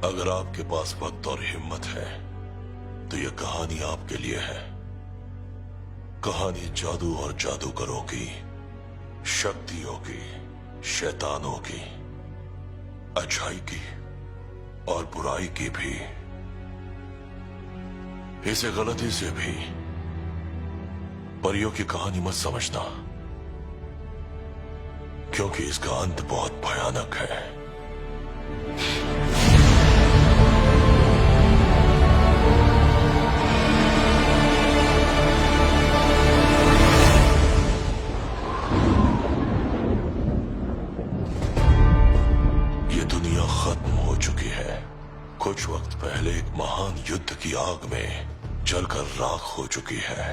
अगर आपके पास वक्त और हिम्मत है तो यह कहानी आपके लिए है। कहानी जादू और जादूगरों की, शक्तियों की, शैतानों की, अच्छाई की और बुराई की भी। इसे गलती से भी परियों की कहानी मत समझना, क्योंकि इसका अंत बहुत भयानक है। ये दुनिया खत्म हो चुकी है। कुछ वक्त पहले एक महान युद्ध की आग में जलकर राख हो चुकी है।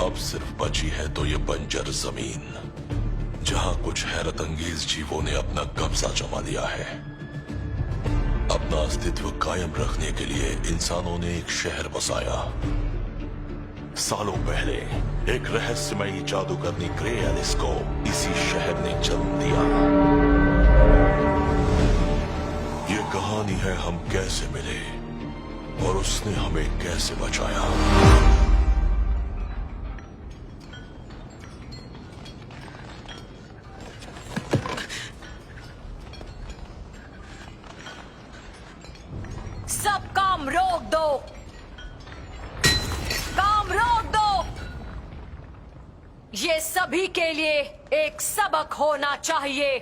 अब सिर्फ बची है तो ये बंजर जमीन, जहां कुछ हैरत अंगेज जीवों ने अपना कब्जा जमा लिया है। अपना अस्तित्व कायम रखने के लिए इंसानों ने एक शहर बसाया। सालों पहले एक रहस्यमयी जादूगरनी ग्रे एलिस को इसी शहर ने जन्म दिया। ये कहानी है हम कैसे मिले और उसने हमें कैसे बचाया। सब काम रोक दो, काम रोक दो। ये सभी के लिए एक सबक होना चाहिए।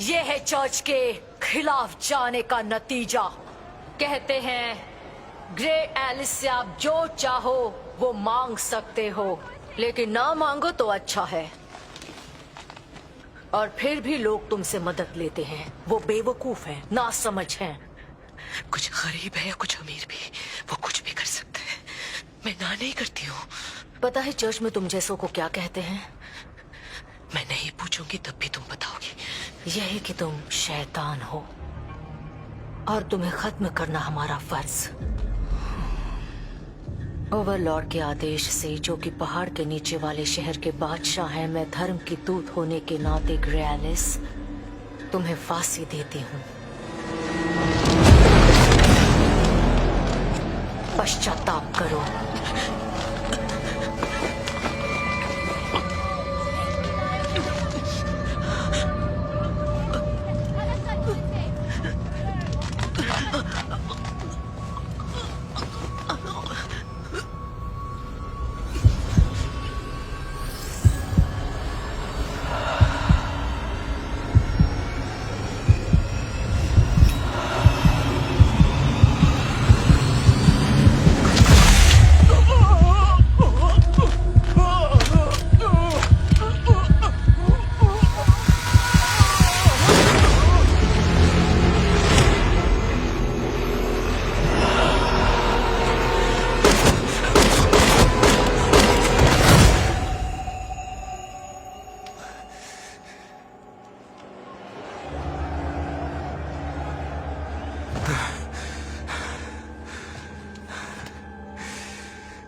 ये है चर्च के खिलाफ जाने का नतीजा। कहते हैं ग्रे एलिस से आप जो चाहो वो मांग सकते हो, लेकिन ना मांगो तो अच्छा है। और फिर भी लोग तुमसे मदद लेते हैं। वो बेवकूफ हैं, नासमझ हैं। कुछ गरीब है या कुछ अमीर भी, वो कुछ भी कर सकते हैं। मैं ना नहीं करती हूँ। पता है चर्च में तुम जैसों को क्या कहते हैं? मैं नहीं पूछूंगी तब भी तुम बताओगी। यही कि तुम शैतान हो और तुम्हें खत्म करना हमारा फर्ज। ओवरलॉर्ड के आदेश से, जो कि पहाड़ के नीचे वाले शहर के बादशाह हैं, मैं धर्म की दूत होने के नाते ग्रे एलिस तुम्हें फांसी देती हूँ। पश्चाताप करो।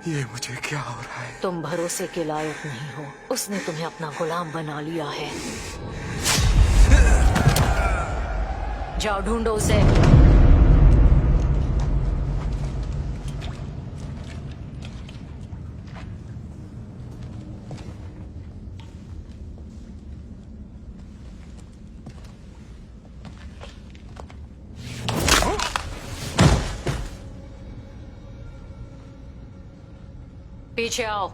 ये मुझे क्या हो रहा है? तुम भरोसे के लायक नहीं हो। उसने तुम्हें अपना गुलाम बना लिया है। जाओ ढूंढो उसे। पीछे आओ।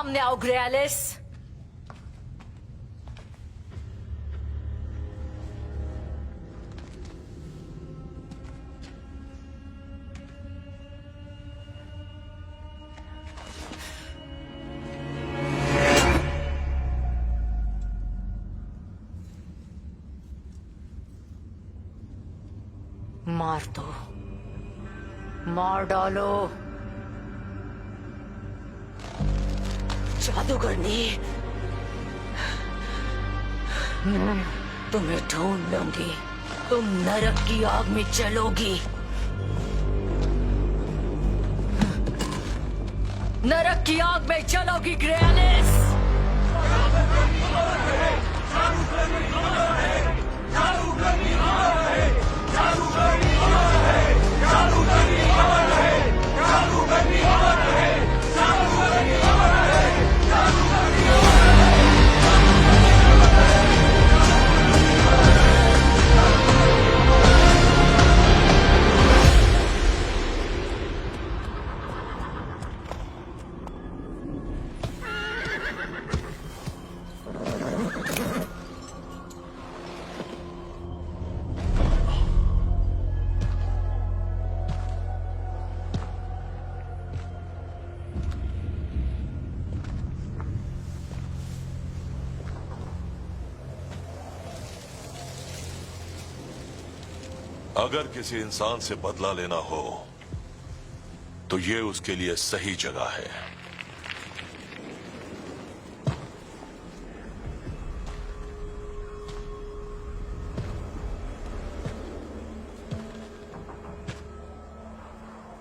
सामने आओ ग्रेलिस। मार दो, मार डालो। जादूगरनी, तुम्हें ढूंढ लूंगी। तुम नरक की आग में जलोगी। नरक की आग में जलोगी ग्रेलिस। अगर किसी इंसान से बदला लेना हो तो ये उसके लिए सही जगह है।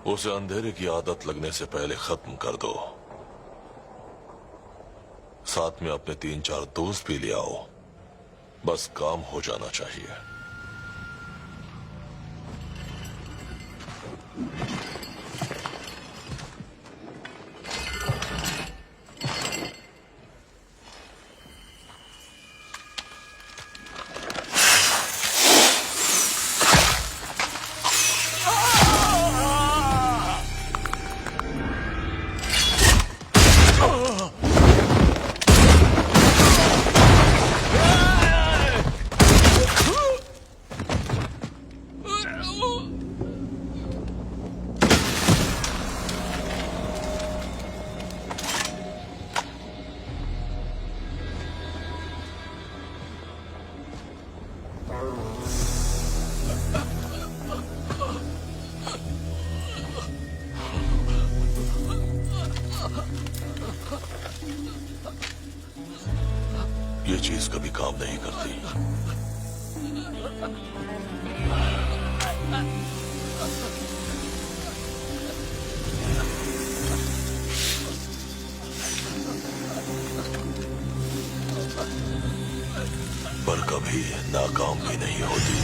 उसे अंधेरे की आदत लगने से पहले खत्म कर दो। साथ में अपने 3-4 दोस्त भी ले आओ। बस काम हो जाना चाहिए। ये चीज कभी काम नहीं करती। पर कभी नाकाम भी नहीं होती।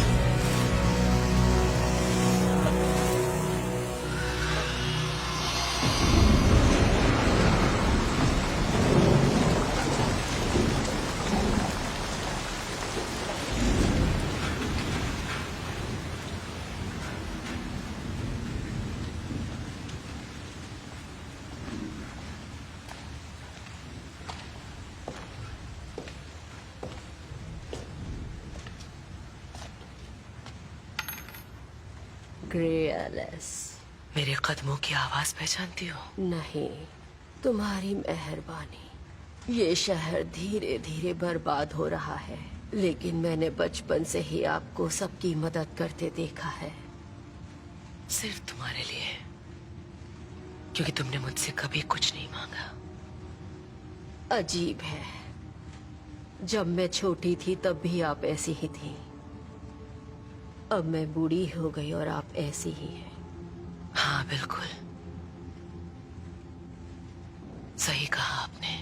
ग्रेलिस, मेरे कदमों की आवाज पहचानती हो? नहीं, तुम्हारी मेहरबानी। ये शहर धीरे धीरे बर्बाद हो रहा है, लेकिन मैंने बचपन से ही आपको सबकी मदद करते देखा है। सिर्फ तुम्हारे लिए, क्योंकि तुमने मुझसे कभी कुछ नहीं मांगा। अजीब है, जब मैं छोटी थी तब भी आप ऐसी ही थी। अब मैं बूढ़ी हो गई और आप ऐसी ही हैं। हाँ बिल्कुल, सही कहा आपने।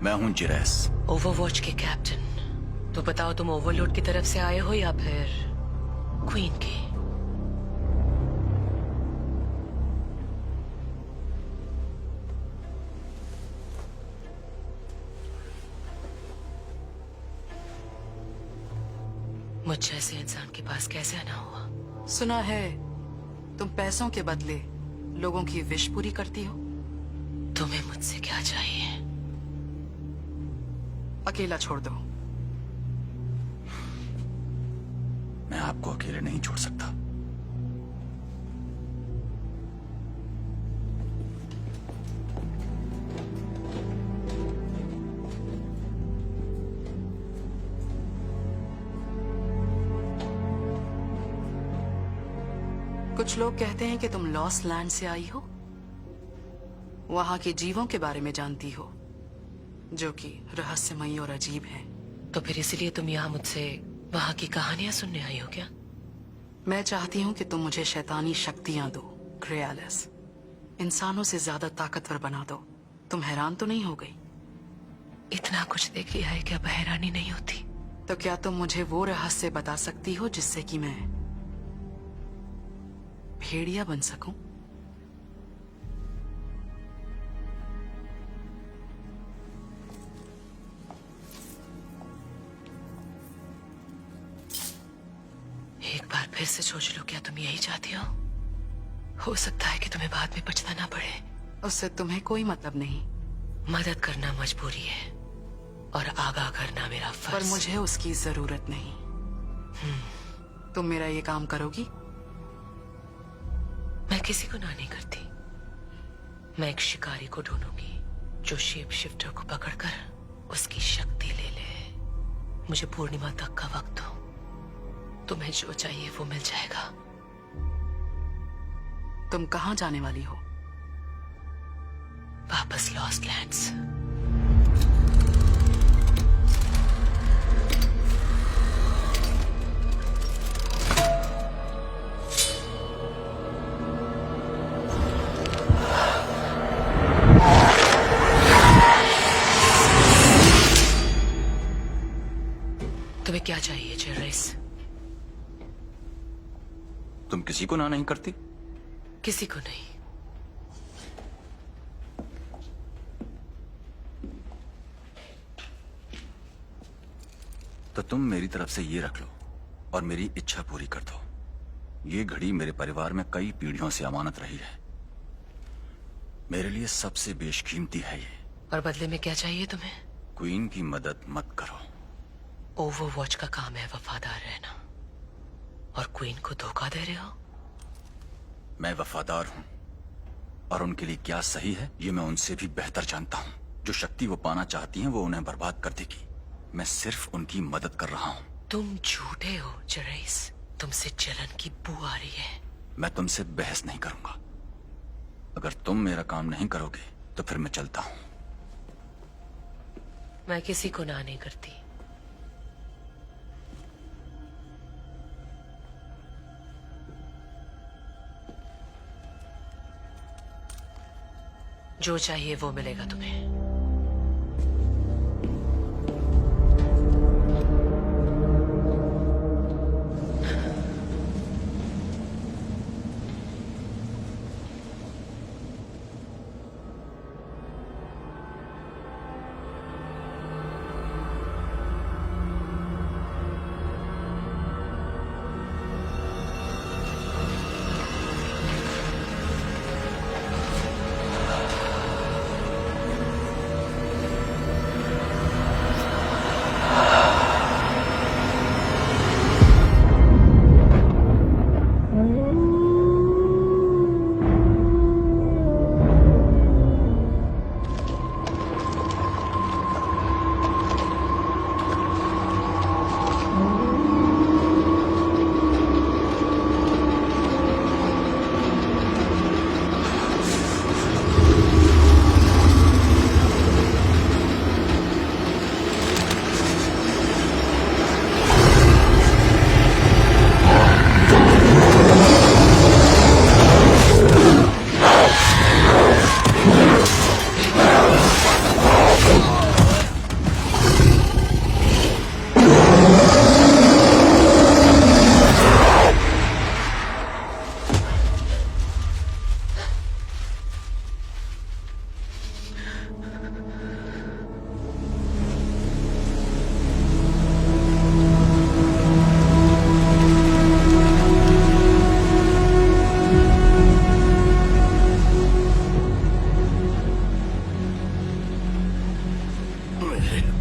मैं हूं जिरेस। ओवरवॉच के कैप्टन तो बताओ, तुम ओवरलोड की तरफ से आए हो या फिर क्वीन की? मुझ जैसे इंसान के पास कैसे आना हुआ? सुना है तुम पैसों के बदले लोगों की विश पूरी करती हो। तुम्हें मुझसे क्या चाहिए? अकेला छोड़ दो। मैं आपको अकेले नहीं छोड़ सकता। कुछ लोग कहते हैं कि तुम लॉस्ट लैंड से आई हो, वहां के जीवों के बारे में जानती हो जो कि रहस्यमयी और अजीब हैं। तो फिर इसलिए तुम यहाँ मुझसे वहां की कहानियां सुनने आई हो क्या? मैं चाहती हूँ कि तुम मुझे शैतानी शक्तियां दो, ग्रे एलिस। इंसानों से ज्यादा ताकतवर बना दो। तुम हैरान तो नहीं हो गई? इतना कुछ देख लिया है, क्या हैरानी नहीं होती? तो क्या तुम मुझे वो रहस्य बता सकती हो जिससे कि मैं भेड़िया बन सकूं? एक बार फिर से सोच लो, क्या तुम यही चाहती हो सकता है कि तुम्हें बाद में पछताना पड़े। उससे तुम्हें कोई मतलब नहीं। मदद करना मजबूरी है और आगाह करना मेरा फर्ज। पर मुझे उसकी जरूरत नहीं। तुम मेरा ये काम करोगी? मैं किसी को ना नहीं करती। मैं एक शिकारी को ढूंढूंगी जो शेप शिफ्टर को पकड़कर उसकी शक्ति ले ले। मुझे पूर्णिमा तक का वक्त दो, तुम्हें जो चाहिए वो मिल जाएगा। तुम कहां जाने वाली हो? वापस लॉस्ट लैंड्स। तुम्हें क्या चाहिए जेरेस? तुम किसी को ना नहीं करती? किसी को नहीं। तो तुम मेरी तरफ से ये रख लो और मेरी इच्छा पूरी कर दो। ये घड़ी मेरे परिवार में कई पीढ़ियों से अमानत रही है। मेरे लिए सबसे बेशकीमती है ये। और बदले में क्या चाहिए तुम्हें? क्वीन की मदद मत करो। ओवरवॉच का काम है वफादार रहना, और क्वीन को धोखा दे रहे हो। मैं वफादार हूं और उनके लिए क्या सही है ये मैं उनसे भी बेहतर जानता हूं। जो शक्ति वो पाना चाहती हैं वो उन्हें बर्बाद कर देगी। मैं सिर्फ उनकी मदद कर रहा हूं। तुम झूठे हो जेरेस, तुमसे जलन की बू आ रही है। मैं तुमसे बहस नहीं करूंगा। अगर तुम मेरा काम नहीं करोगे तो फिर मैं चलता हूं। मैं किसी को ना नहीं करती। जो चाहिए वो मिलेगा तुम्हें।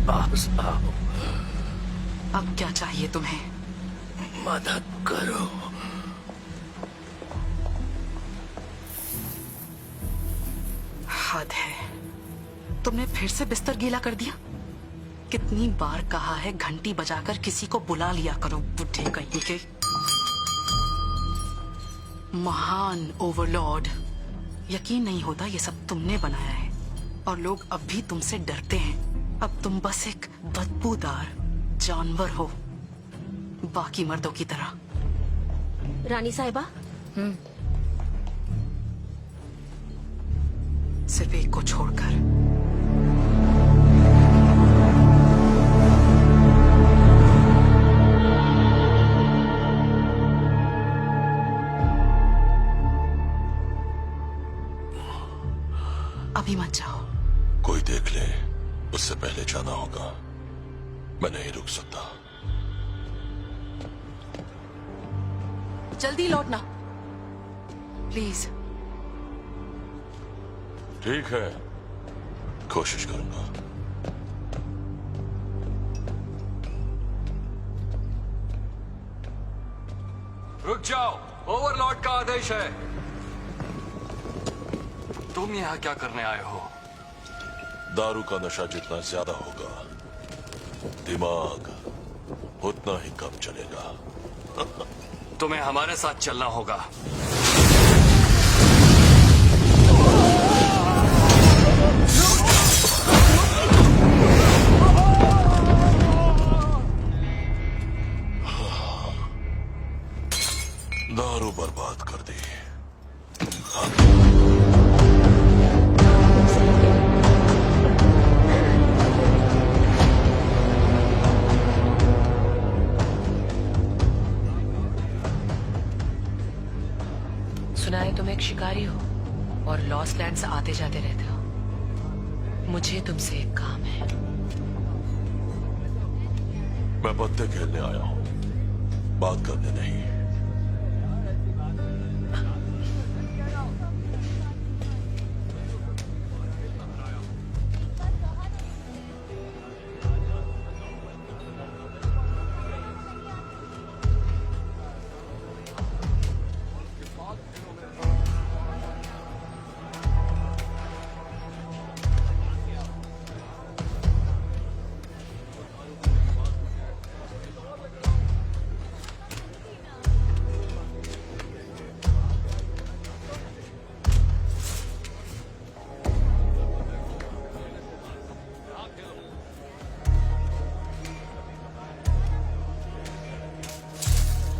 पास आओ, अब क्या चाहिए तुम्हें? मदद करो। हद है, तुमने फिर से बिस्तर गीला कर दिया। कितनी बार कहा है घंटी बजाकर किसी को बुला लिया करो, बुढ़े कहीं के। महान ओवरलॉर्ड, यकीन नहीं होता ये सब तुमने बनाया है और लोग अब भी तुमसे डरते हैं। अब तुम बस एक बदबूदार जानवर हो, बाकी मर्दों की तरह। रानी साहिबा, सिर्फ एक को छोड़कर। अभी मत जाओ। कोई देख ले, उससे पहले जाना होगा। मैं नहीं रुक सकता। जल्दी लौटना प्लीज। ठीक है, कोशिश करूंगा। रुक जाओ, ओवरलॉर्ड का आदेश है। तुम यहाँ क्या करने आए हो? दारू का नशा जितना ज्यादा होगा, दिमाग उतना ही कम चलेगा। तुम्हें हमारे साथ चलना होगा। दारू बर्बाद कर दी। सुना है तुम एक शिकारी हो और लॉस्ट लैंड से आते जाते रहते हो। मुझे तुमसे एक काम है। मैं पत्ते खेलने आया हूं, बात करने नहीं।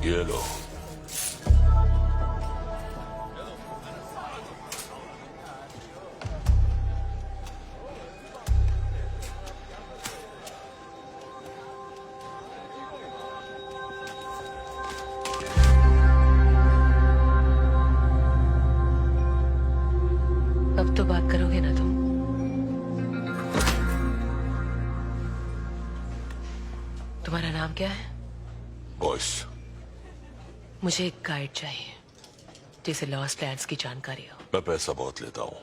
ये लो। अब तो बात करोगे ना तुम? तुम्हारा नाम क्या है? बॉयस। मुझे एक गाइड चाहिए जिसे लॉस्ट लैंड्स की जानकारी हो। मैं पैसा बहुत लेता हूँ।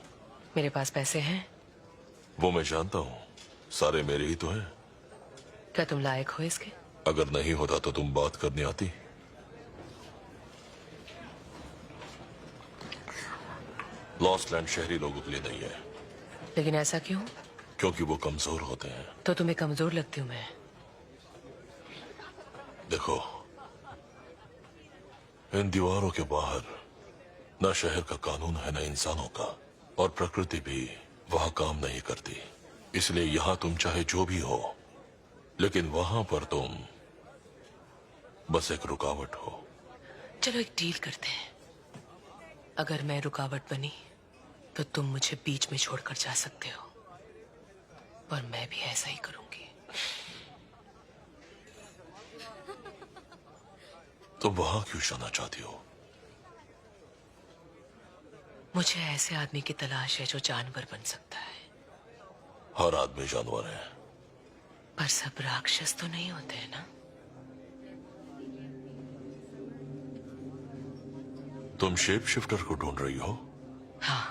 मेरे पास पैसे हैं। वो मैं जानता हूँ, सारे मेरे ही तो हैं। क्या तुम लायक हो इसके? अगर नहीं होता तो तुम बात करने आती। लॉस्ट लैंड शहरी लोगों के लिए नहीं है। लेकिन ऐसा क्यों? क्योंकि वो कमजोर होते हैं। तो तुम्हें कमजोर लगती हूँ मैं? देखो, इन दीवारों के बाहर न शहर का कानून है, न इंसानों का, और प्रकृति भी वहां काम नहीं करती। इसलिए यहां तुम चाहे जो भी हो, लेकिन वहां पर तुम बस एक रुकावट हो। चलो एक डील करते हैं। अगर मैं रुकावट बनी तो तुम मुझे बीच में छोड़कर जा सकते हो, और मैं भी ऐसा ही करूंगी। तुम वहां क्यों जाना चाहती हो? मुझे ऐसे आदमी की तलाश है जो जानवर बन सकता है। हर आदमी जानवर है। पर सब राक्षस तो नहीं होते हैं ना? तुम शेप शिफ्टर को ढूंढ रही हो? हाँ,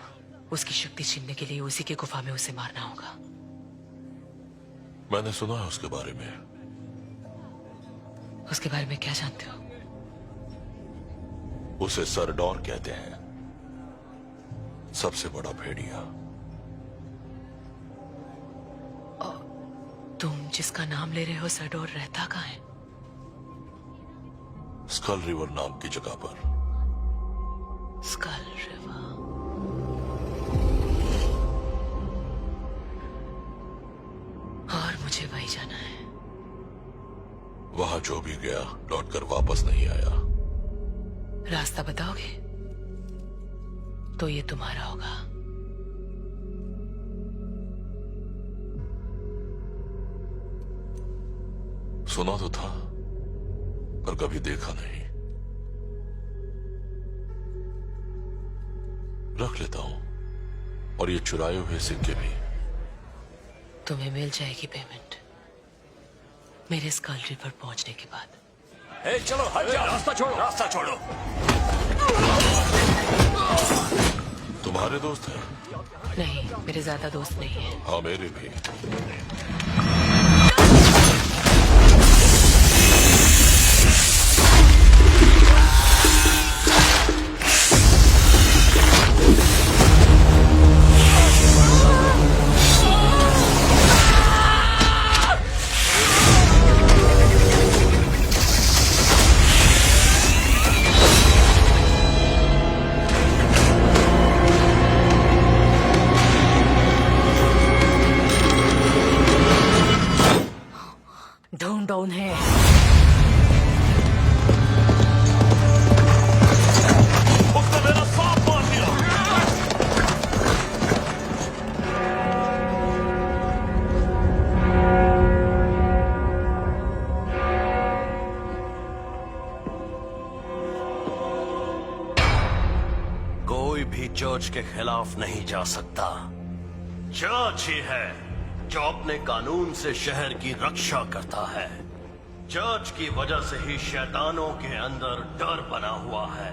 उसकी शक्ति छीनने के लिए उसी की गुफा में उसे मारना होगा। मैंने सुना है उसके बारे में। उसके बारे में क्या जानते हो? उसे सरडोर कहते हैं, सबसे बड़ा भेड़िया। तुम जिसका नाम ले रहे हो सरडोर रहता कहाँ है? स्कल रिवर नाम की जगह पर। Skull River. और मुझे वही जाना है। वहां जो भी गया लौटकर वापस नहीं आया। रास्ता बताओगे तो ये तुम्हारा होगा। सुना तो था पर कभी देखा नहीं। रख लेता हूं, और ये चुराए हुए सिक्के भी। तुम्हें मिल जाएगी पेमेंट मेरे स्कल रिवर पहुंचने के बाद। ए, चलो हट जाओ, रास्ता छोड़ो, रास्ता छोड़ो। तुम्हारे दोस्त हैं? नहीं, मेरे ज्यादा दोस्त नहीं है। हाँ, मेरे भी। ढूंढो उन्हें। उसने मेरा सांप मार दिया। कोई भी चर्च के खिलाफ नहीं जा सकता। चर्च ही है जो अपने कानून से शहर की रक्षा करता है। चर्च की वजह से ही शैतानों के अंदर डर बना हुआ है।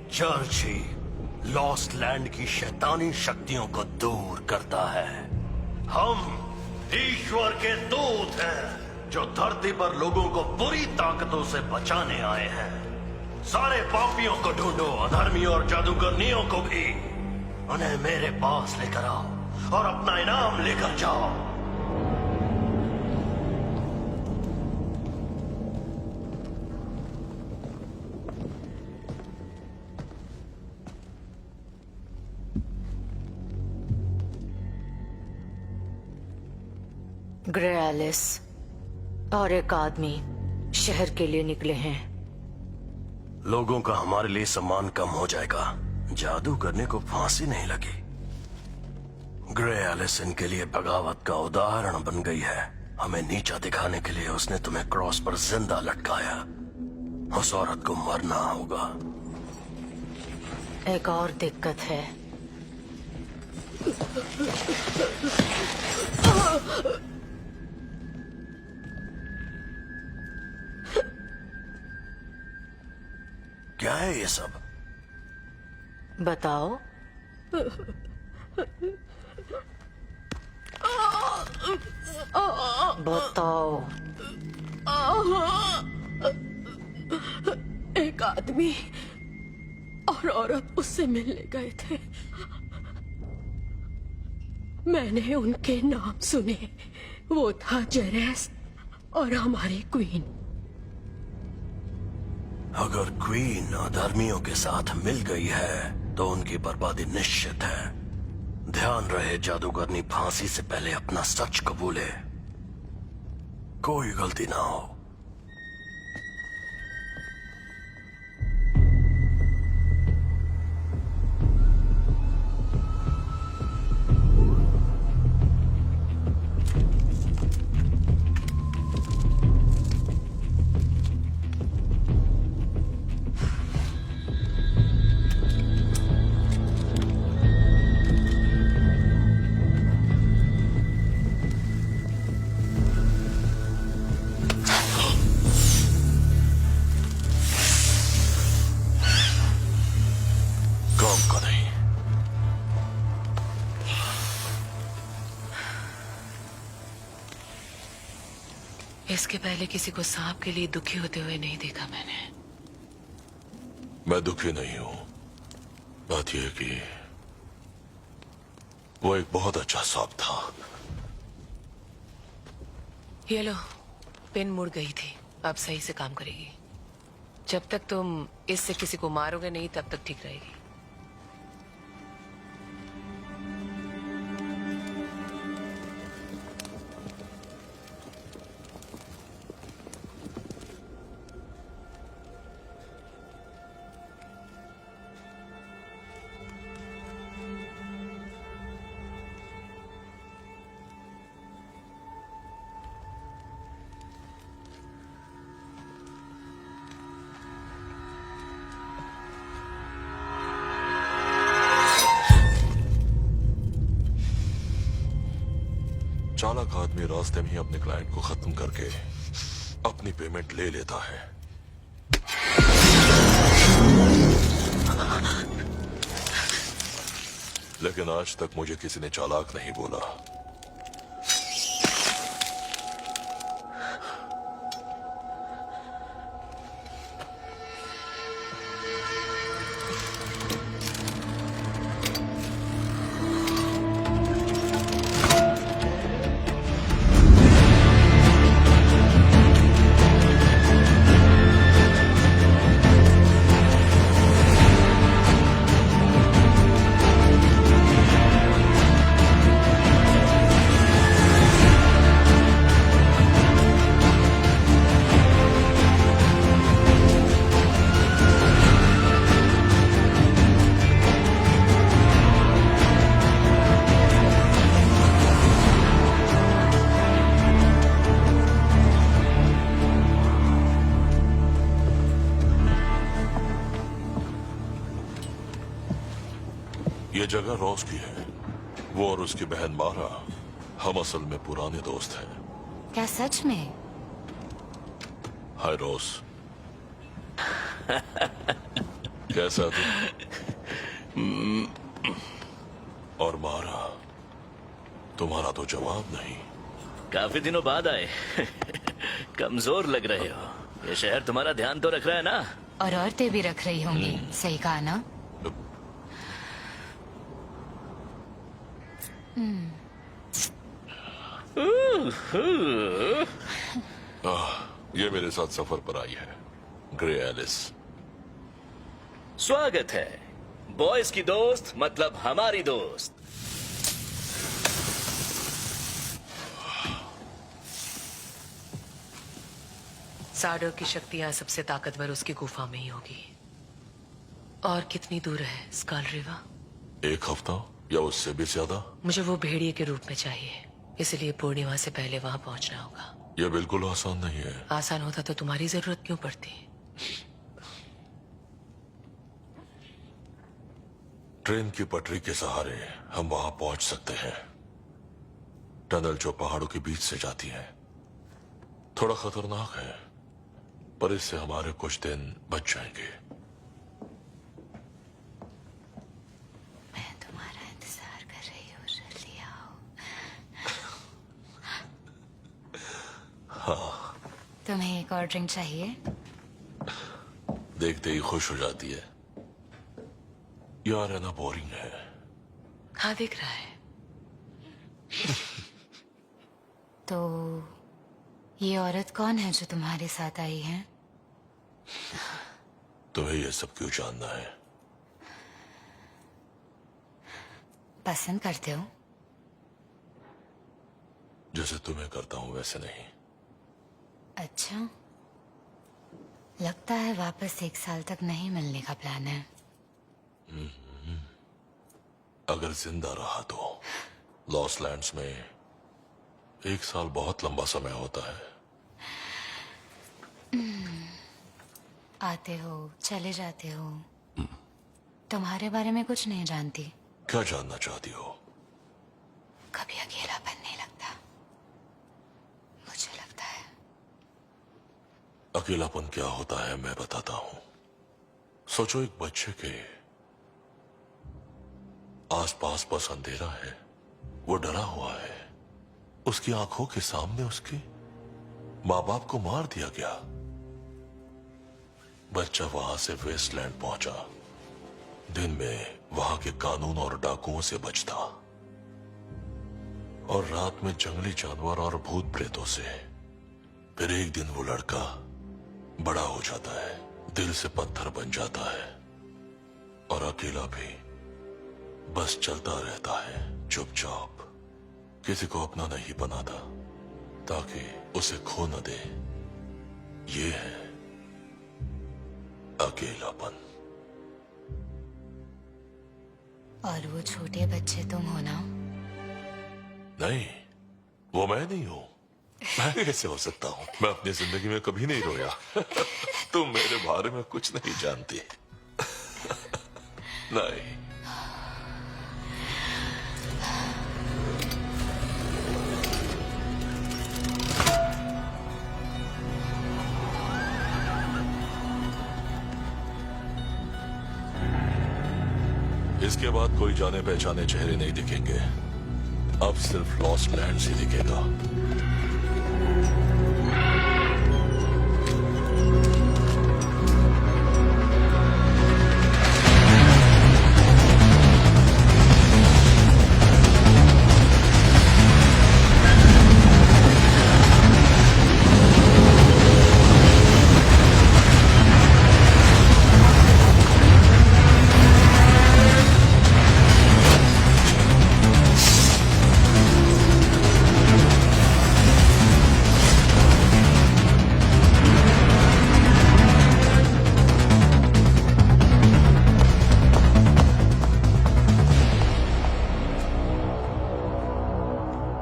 चर्च ही लॉस्ट लैंड की शैतानी शक्तियों को दूर करता है। हम ईश्वर के दूत हैं जो धरती पर लोगों को बुरी ताकतों से बचाने आए हैं। सारे पापियों को ढूंढो, अधर्मियों और जादूगरनियों को भी। उन्हें मेरे पास लेकर आओ और अपना इनाम लेकर जाओ। ग्रे एलिस और एक आदमी शहर के लिए निकले हैं। लोगों का हमारे लिए सम्मान कम हो जाएगा। जादू करने को फांसी नहीं लगी। ग्रे एलिस इनके लिए बगावत का उदाहरण बन गई है। हमें नीचा दिखाने के लिए उसने तुम्हें क्रॉस पर जिंदा लटकाया। उस औरत को मरना होगा। एक और दिक्कत है। क्या है ये सब? बताओ। बताओ। एक आदमी और औरत उससे मिलने गए थे। मैंने उनके नाम सुने। वो था जेरेस और हमारी क्वीन। अगर क्वीन अधर्मियों के साथ मिल गई है तो उनकी बर्बादी निश्चित है। ध्यान रहे जादूगरनी फांसी से पहले अपना सच कबूले। कोई गलती ना हो। इसके पहले किसी को सांप के लिए दुखी होते हुए नहीं देखा मैंने। मैं दुखी नहीं हूं। बात यह है कि वो एक बहुत अच्छा सांप था। ये लो, पिन मुड़ गई थी, अब सही से काम करेगी। जब तक तुम इससे किसी को मारोगे नहीं तब तक ठीक रहेगी। चालाक आदमी रास्ते में ही अपने क्लाइंट को खत्म करके अपनी पेमेंट ले लेता है। लेकिन आज तक मुझे किसी ने चालाक नहीं बोला। ये जगह रोज की है। वो और उसकी बहन मारा हम असल में पुराने दोस्त हैं। क्या सच में? हाय रोज। कैसा तू? और मारा, तुम्हारा तो जवाब नहीं। काफी दिनों बाद आए। कमजोर लग रहे हो। ये शहर तुम्हारा ध्यान तो रख रहा है ना? और औरतें भी रख रही होंगी, सही कहा ना? ये मेरे साथ सफर पर आई है, ग्रे एलिस। स्वागत है। बॉयज की दोस्त मतलब हमारी दोस्त। साडो की शक्तियां सबसे ताकतवर उसकी गुफा में ही होगी। और कितनी दूर है स्कल रिवर? 1 हफ्ता या उससे भी ज्यादा। मुझे वो भेड़िए के रूप में चाहिए, इसलिए पूर्णिमा से पहले वहां पहुंचना होगा। यह बिल्कुल आसान नहीं है। आसान होता तो तुम्हारी जरूरत क्यों पड़ती? ट्रेन की पटरी के सहारे हम वहां पहुंच सकते हैं। टनल जो पहाड़ों के बीच से जाती है थोड़ा खतरनाक है, पर इससे हमारे कुछ दिन बच जाएंगे। मैं तुम्हारा इंतजार कर रही हूँ, जल्दी आओ। हाँ। तुम्हें एक और ड्रिंक चाहिए? देखते ही खुश हो जाती है। यार है ना, बोरिंग है। हाँ दिख रहा है। तो ये औरत कौन है जो तुम्हारे साथ आई है? तुम्हें यह सब क्यों जानना है? पसंद करते हो? जैसे तुम्हें करता हूं वैसे नहीं। अच्छा, लगता है वापस 1 साल तक नहीं मिलने का प्लान है। अगर जिंदा रहा तो। लॉस्ट लैंड्स में 1 साल बहुत लंबा समय होता है। आते हो, चले जाते हो। तुम्हारे बारे में कुछ नहीं जानती। क्या जानना चाहती हो? कभी अकेलापन नहीं लगता? मुझे लगता है। अकेलापन क्या होता है मैं बताता हूं। सोचो, एक बच्चे के आसपास बस अंधेरा है, वो डरा हुआ है। उसकी आंखों के सामने उसके माँ बाप को मार दिया गया। बच्चा वहां से वेस्टलैंड पहुंचा, दिन में वहां के कानून और डाकुओं से बचता, और रात में जंगली जानवर और भूत प्रेतों से। फिर एक दिन वो लड़का बड़ा हो जाता है, दिल से पत्थर बन जाता है, और अकेला भी बस चलता रहता है चुपचाप, किसी को अपना नहीं बनाता ताकि उसे खो न दे। ये है अकेलापन। और वो छोटे बच्चे तुम हो ना? नहीं, वो मैं नहीं हूं। मैं कैसे हो सकता हूं? मैं अपनी जिंदगी में कभी नहीं रोया। तुम मेरे बारे में कुछ नहीं जानती। नहीं। इसके बाद कोई जाने पहचाने चेहरे नहीं दिखेंगे, अब सिर्फ लॉस्ट लैंड्स ही दिखेगा।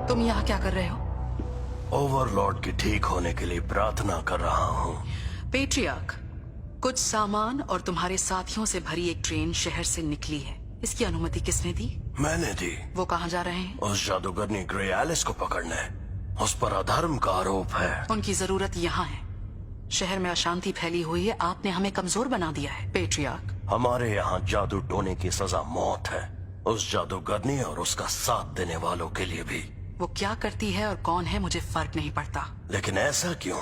तुम यहाँ क्या कर रहे हो? ओवरलॉर्ड की ठीक होने के लिए प्रार्थना कर रहा हूँ। पेट्रियार्क, कुछ सामान और तुम्हारे साथियों से भरी एक ट्रेन शहर से निकली है। इसकी अनुमति किसने दी? मैंने दी। वो कहाँ जा रहे हैं? उस जादूगरनी ग्रे एलिस को पकड़ने। उस पर अधर्म का आरोप है। उनकी जरूरत यहाँ है। शहर में अशांति फैली हुई है, आपने हमें कमजोर बना दिया है पेट्रियार्क। हमारे यहाँ जादू टोने की सजा मौत है, उस जादूगरनी और उसका साथ देने वालों के लिए भी। वो क्या करती है और कौन है मुझे फर्क नहीं पड़ता। लेकिन ऐसा क्यों?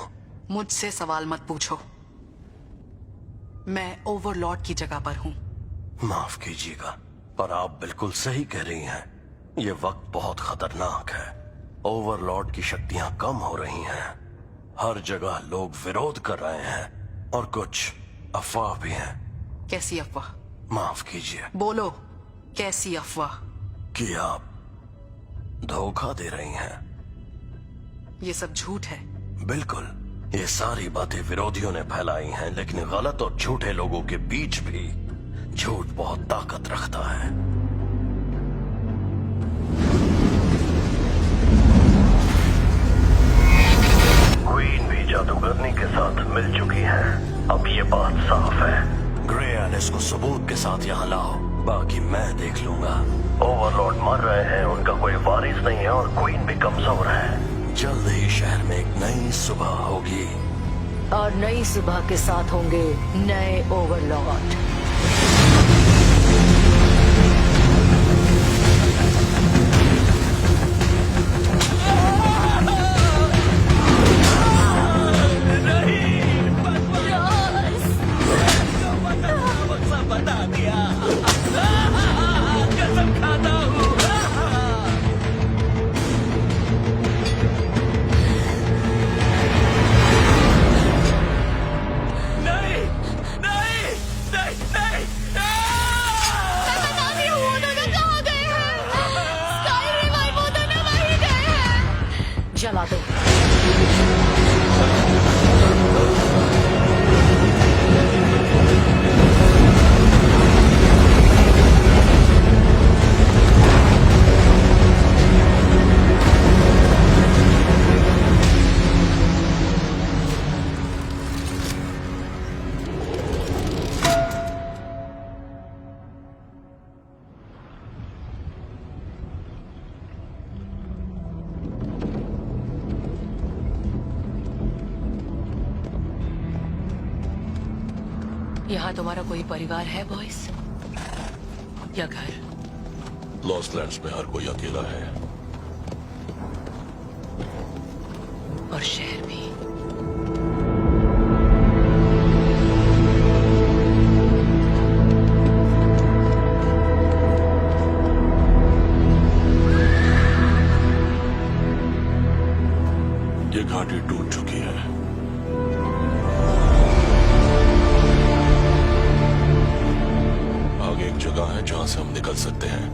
मुझसे सवाल मत पूछो। मैं ओवरलॉर्ड की जगह पर हूँ। माफ कीजिएगा, पर आप बिल्कुल सही कह रही हैं। ये वक्त बहुत खतरनाक है। ओवरलॉर्ड की शक्तियां कम हो रही हैं। हर जगह लोग विरोध कर रहे हैं और कुछ अफवाह भी हैं। कैसी अफवाह? माफ कीजिए। बोलो, कैसी अफवाह? कि आप धोखा दे रही हैं। ये सब झूठ है। बिल्कुल, ये सारी बातें विरोधियों ने फैलाई हैं, लेकिन गलत और झूठे लोगों के बीच भी झूठ बहुत ताकत रखता है। क्वीन भी जादूगरनी के साथ मिल चुकी है। अब ये बात साफ है। ग्रे एलिस को सबूत के साथ यहाँ लाओ, बाकी मैं देख लूंगा। ओवरलॉर्ड मर रहे हैं, उनका कोई वारिस नहीं है और क्वीन भी कमजोर है। जल्द ही शहर में एक नई सुबह होगी, और नई सुबह के साथ होंगे नए ओवरलॉर्ड। जला दो। यहाँ तुम्हारा कोई परिवार है बॉयज, या घर? लॉस्ट लैंड्स में हर कोई अकेला है। और शहर भी। घाटी टूट चुकी है। आगे एक जगह है जहां से हम निकल सकते हैं।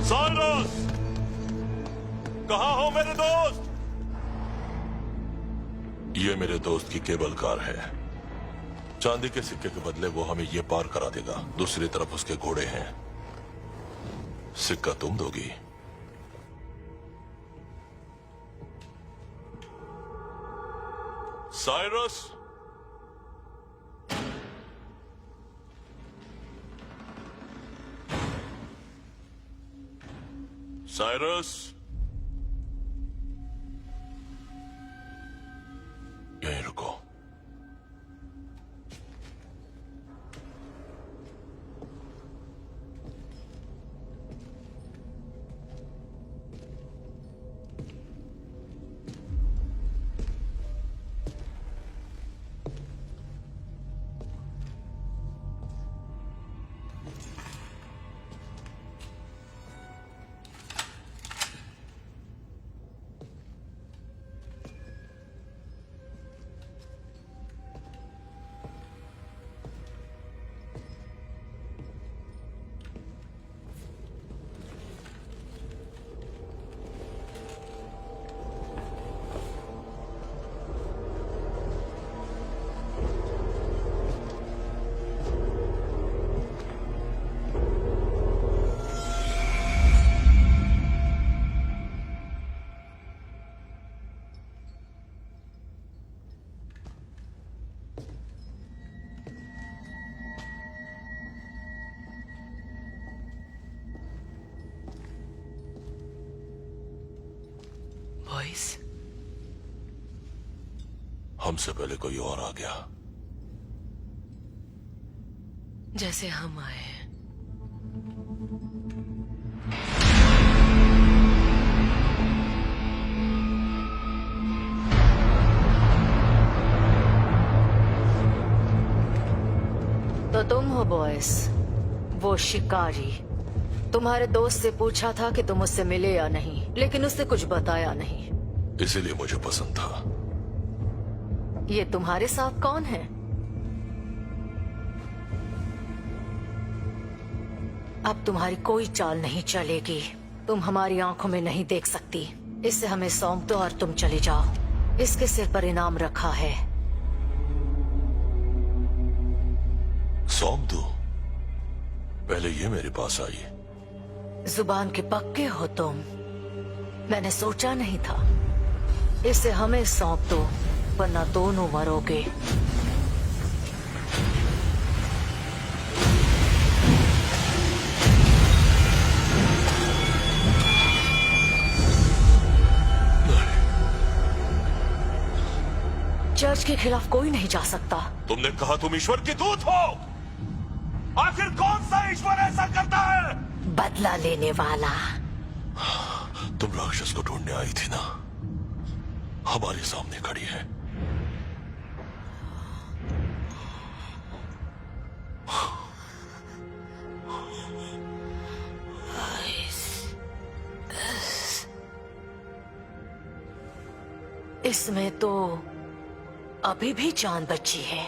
साइरस, कहां हो मेरे दोस्त? ये मेरे दोस्त की केबल कार है। चांदी के सिक्के के बदले वो हमें ये पार करा देगा। दूसरी तरफ उसके घोड़े हैं। सिक्का तुम दोगी। साइरस, साइरस, यहीं रुको। बॉयज, हमसे पहले कोई और आ गया। जैसे हम आए हैं। तो तुम हो बॉयस, वो शिकारी। तुम्हारे दोस्त से पूछा था कि तुम उससे मिले या नहीं, लेकिन उसने कुछ बताया नहीं। इसीलिए मुझे पसंद था। ये तुम्हारे साथ कौन है? अब तुम्हारी कोई चाल नहीं चलेगी। तुम हमारी आंखों में नहीं देख सकती। इससे हमें सौंप दो और तुम चले जाओ। इसके सिर पर इनाम रखा है। सौंप दो? पहले ये मेरे पास आई। जुबान के पक्के हो तुम। मैंने सोचा नहीं था। इसे हमें सौंप दो, वरना दोनों मरोगे। चर्च के खिलाफ कोई नहीं जा सकता। तुमने कहा तुम ईश्वर की दूत हो। आखिर कौन सा ईश्वर ऐसा करता है? बदला लेने वाला। तुम राक्षस को ढूंढने आई थी ना, हमारे सामने खड़ी है। इसमें तो अभी भी जान बची है।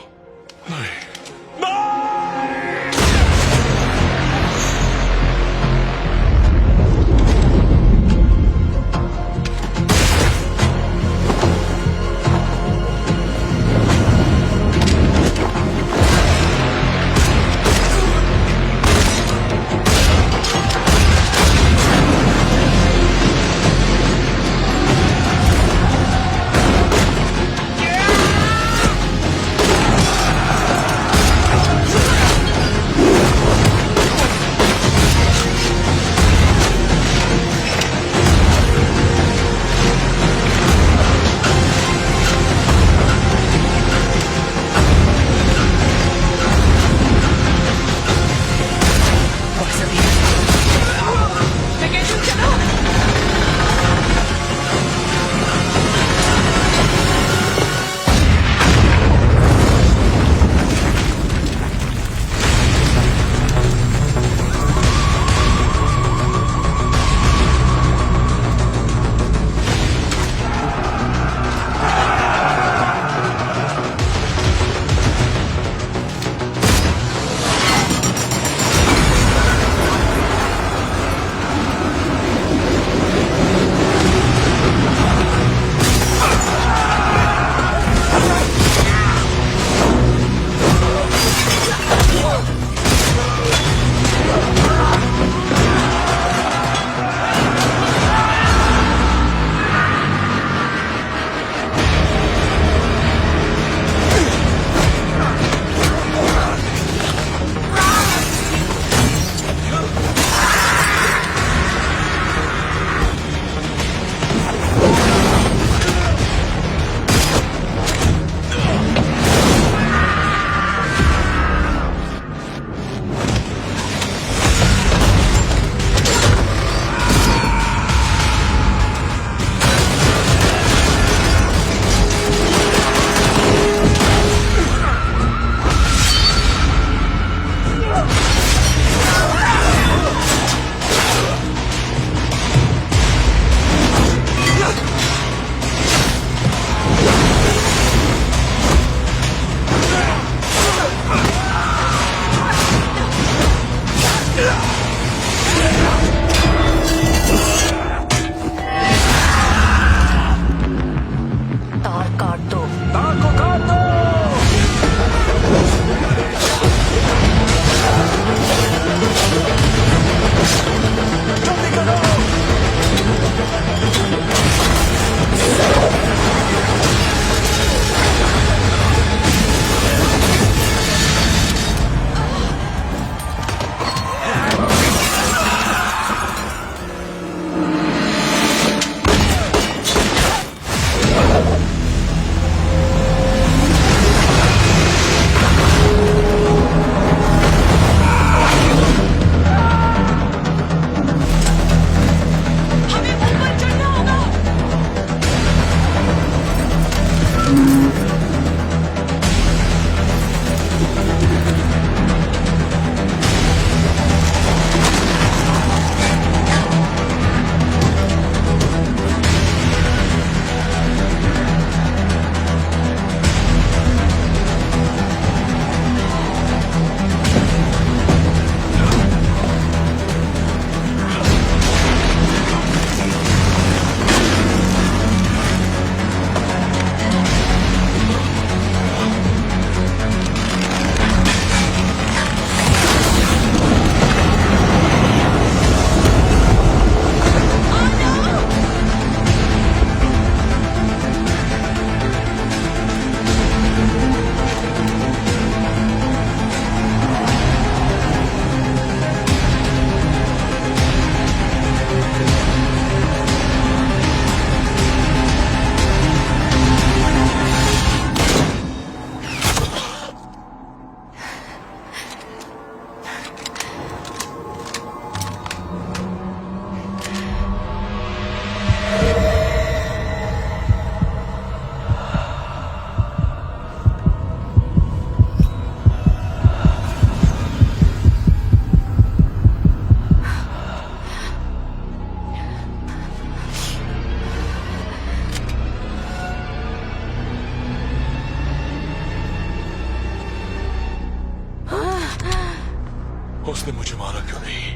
उसने मुझे मारा क्यों नहीं?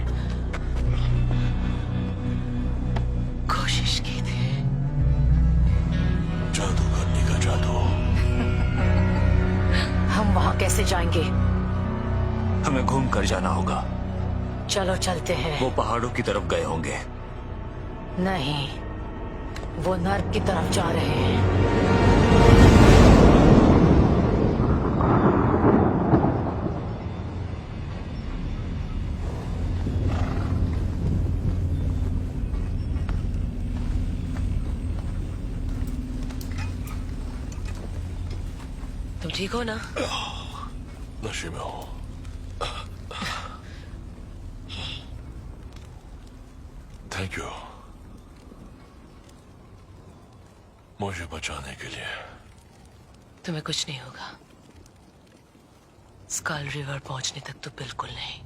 कोशिश की थी। जादू करने का जादू। हम वहां कैसे जाएंगे? हमें घूम कर जाना होगा। चलो चलते हैं। वो पहाड़ों की तरफ गए होंगे। नहीं, वो नर्क की तरफ जा रहे हैं। तुम ठीक हो ना? नशे में हूं। थैंक यू मुझे बचाने के लिए। तुम्हें कुछ नहीं होगा। स्कल रिवर पहुंचने तक तो बिल्कुल नहीं।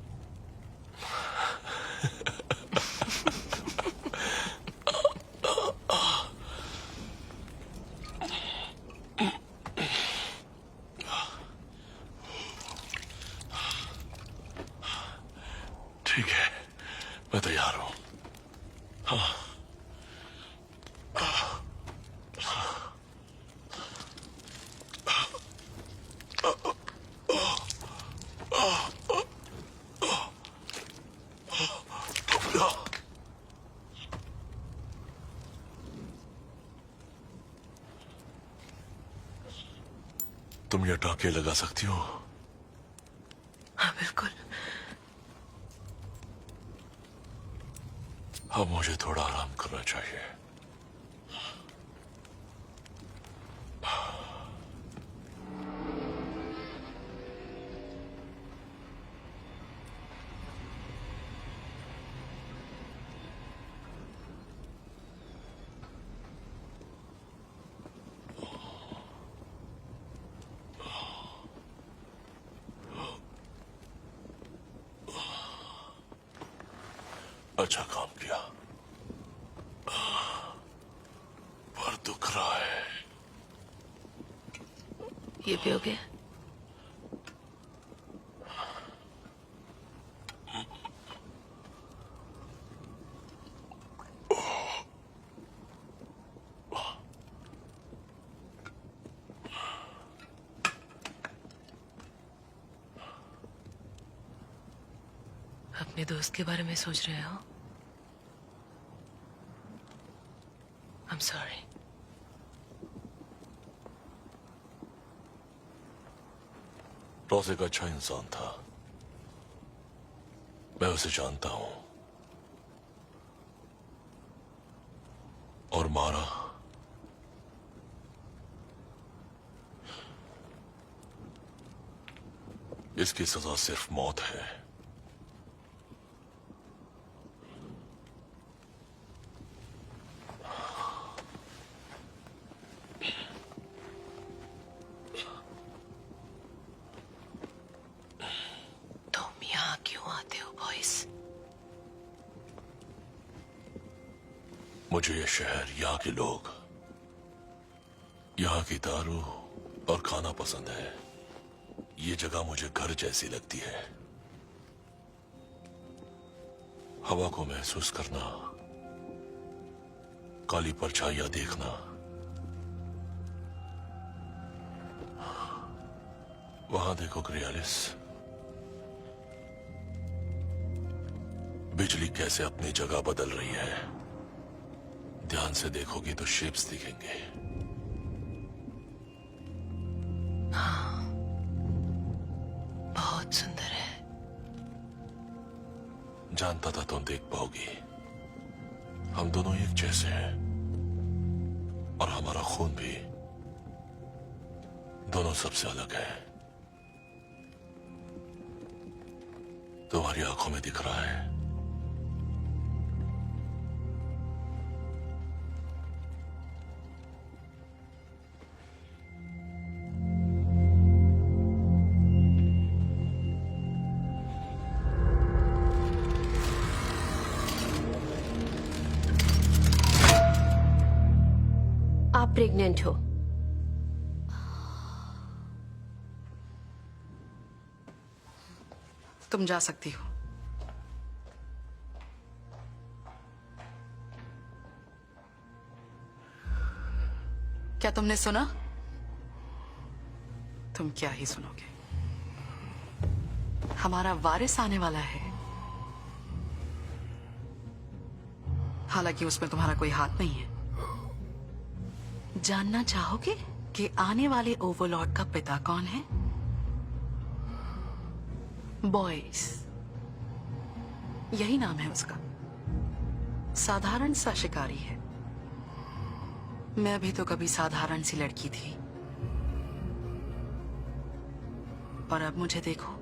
ठीक है, मैं तैयार हूं। हाँ। तुम ये टाँके लगा सकती हो? हाँ बिल्कुल। अब मुझे थोड़ा आराम करना चाहिए। अच्छा काम किया, पर दुख रहा है। ये पियोगे? अपने दोस्त के बारे में सोच रहे हो? I'm sorry. रॉस एक अच्छा इंसान था, मैं उसे जानता हूं। और मारा इसकी सजा सिर्फ मौत है। तुम यहाँ क्यों आते हो बॉयज? मुझे ये शहर, यहाँ के लोग, यहाँ की दारू और खाना पसंद है। ये जगह मुझे घर जैसी लगती है। हवा को महसूस करना, काली परछाइयां देखना, वहां देखो ग्रियालिस, बिजली कैसे अपनी जगह बदल रही है। ध्यान से देखोगी तो शेप्स दिखेंगे। बहुत सुंदर है। जानता था तुम देख पाओगी। हम दोनों एक जैसे हैं और हमारा खून भी दोनों सबसे अलग है। तुम्हारी आंखों में दिख रहा है। आप प्रेग्नेंट हो। तुम जा सकती हो। क्या तुमने सुना? तुम क्या ही सुनोगे? हमारा वारिस आने वाला है। हालांकि उसमें तुम्हारा कोई हाथ नहीं है। जानना चाहोगे कि आने वाले ओवरलॉर्ड का पिता कौन है? बॉयस, यही नाम है उसका। साधारण सा शिकारी है। मैं भी तो कभी साधारण सी लड़की थी, और अब मुझे देखो।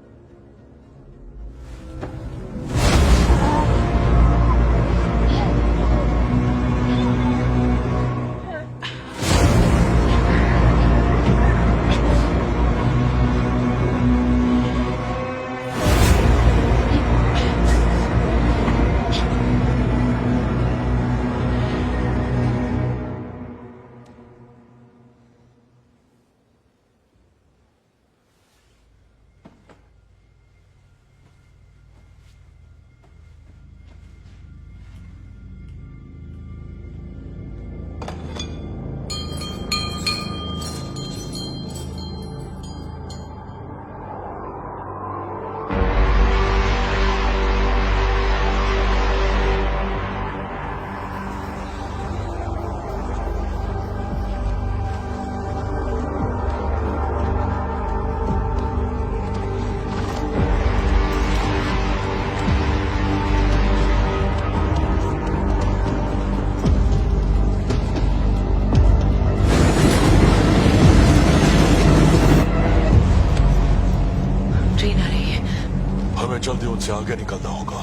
जल्दी उनसे आगे निकलना होगा।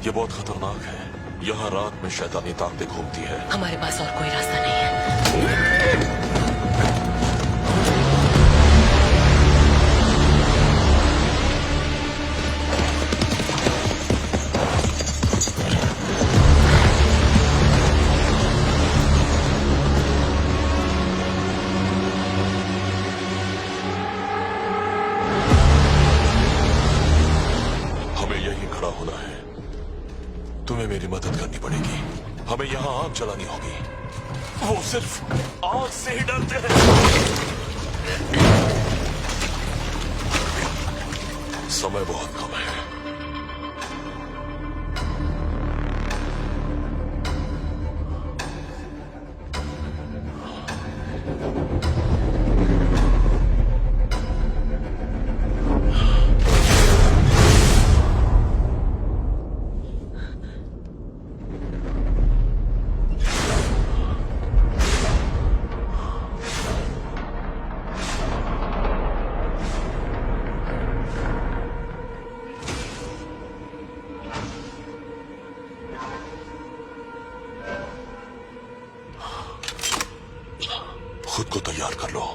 ये बहुत खतरनाक है। यहाँ रात में शैतानी ताकतें घूमती है। हमारे पास और कोई रास्ता नहीं है। तुम्हें मेरी मदद करनी पड़ेगी। हमें यहाँ आग जलानी होगी। वो सिर्फ आग से ही डरते हैं। समय बहुत कम है। खुद को तैयार कर लो।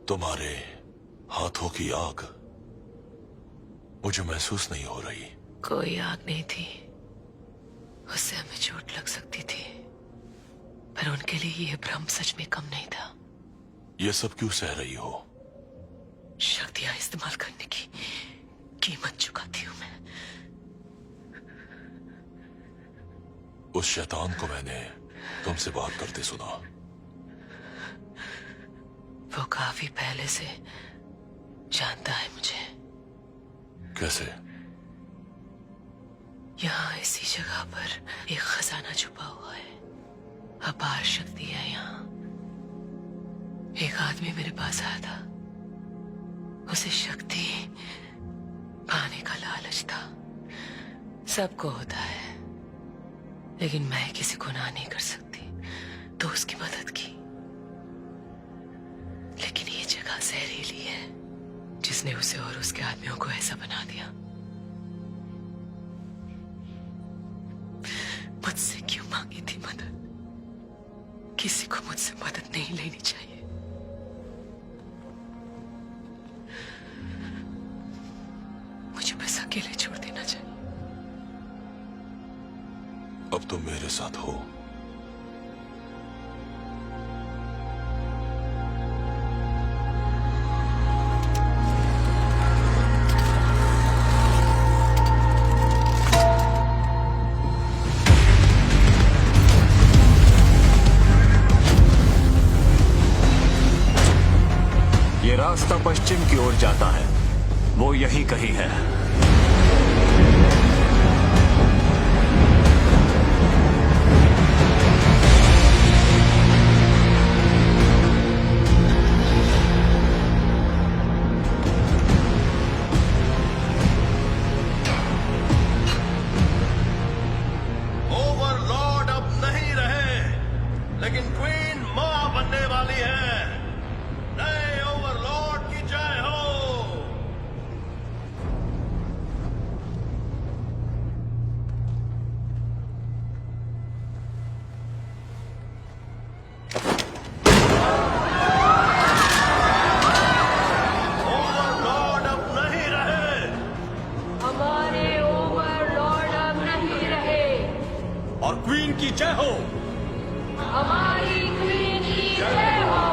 तुम्हारे हाथों की आग मुझे महसूस नहीं हो रही। कोई आग नहीं थी, उससे हमें चोट लग सकती थी, पर उनके लिए यह भ्रम सच में कम नहीं था। ये सब क्यों सह रही हो? शक्तियां इस्तेमाल करने की कीमत चुकाती हूं मैं। उस शैतान को मैंने तुमसे बात करते सुना। वो काफी पहले से जानता है मुझे। कैसे? यहाँ इसी जगह पर एक खजाना छुपा हुआ है, अपार शक्ति है यहाँ। एक आदमी मेरे पास आया था, उसे शक्ति पाने का लालच था। सबको होता है, लेकिन मैं किसी को ना नहीं कर सकती, तो उसकी मदद की। लेकिन ये जगह जहरीली है, जिसने उसे और उसके आदमियों को ऐसा बना दिया। मुझसे क्यों मांगी थी मदद? किसी को मुझसे मदद नहीं लेनी चाहिए। मुझे बस अकेले छोड़ देना चाहिए। अब तुम मेरे साथ हो। ये रास्ता पश्चिम की ओर जाता है, वो यही कहीं है। ओवरलॉर्ड अब नहीं रहे, लेकिन क्वीन मां बनने वाली है। नए ओवरलॉर्ड की जय हो। ओवरलॉर्ड अब नहीं रहे। हमारे ओवरलॉर्ड अब नहीं रहे। और क्वीन की जय हो। हमारी क्वीन की जय हो।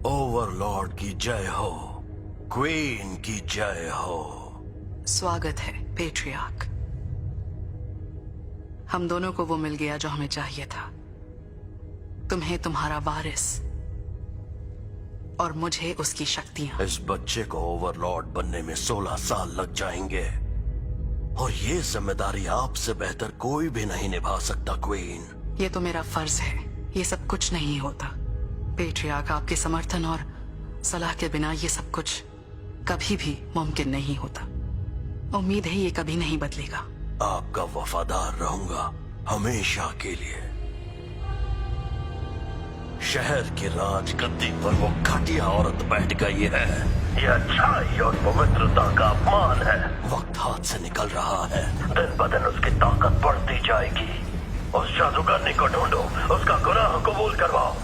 ओवरलॉर्ड की जय हो। क्वीन की जय हो। स्वागत है पेट्रियार्क। हम दोनों को वो मिल गया जो हमें चाहिए था। तुम्हें तुम्हारा वारिस और मुझे उसकी शक्तियां। इस बच्चे को ओवरलॉर्ड बनने में 16 साल लग जाएंगे, और ये जिम्मेदारी आपसे बेहतर कोई भी नहीं निभा सकता क्वीन। ये तो मेरा फर्ज है। ये सब कुछ नहीं होता पेट्रियार्क। आपके समर्थन और सलाह के बिना ये सब कुछ कभी भी मुमकिन नहीं होता। उम्मीद है ये कभी नहीं बदलेगा। आपका वफादार रहूंगा हमेशा के लिए। शहर की राजगद्दी पर वो घटिया औरत बैठ गई है। ये अच्छाई और पवित्रता का अपमान है। वक्त हाथ से निकल रहा है। दिन ब दिन उसकी ताकत बढ़ती जाएगी। उस जादूगरनी को ढूंढो, उसका गुनाह कबूल करवाओ,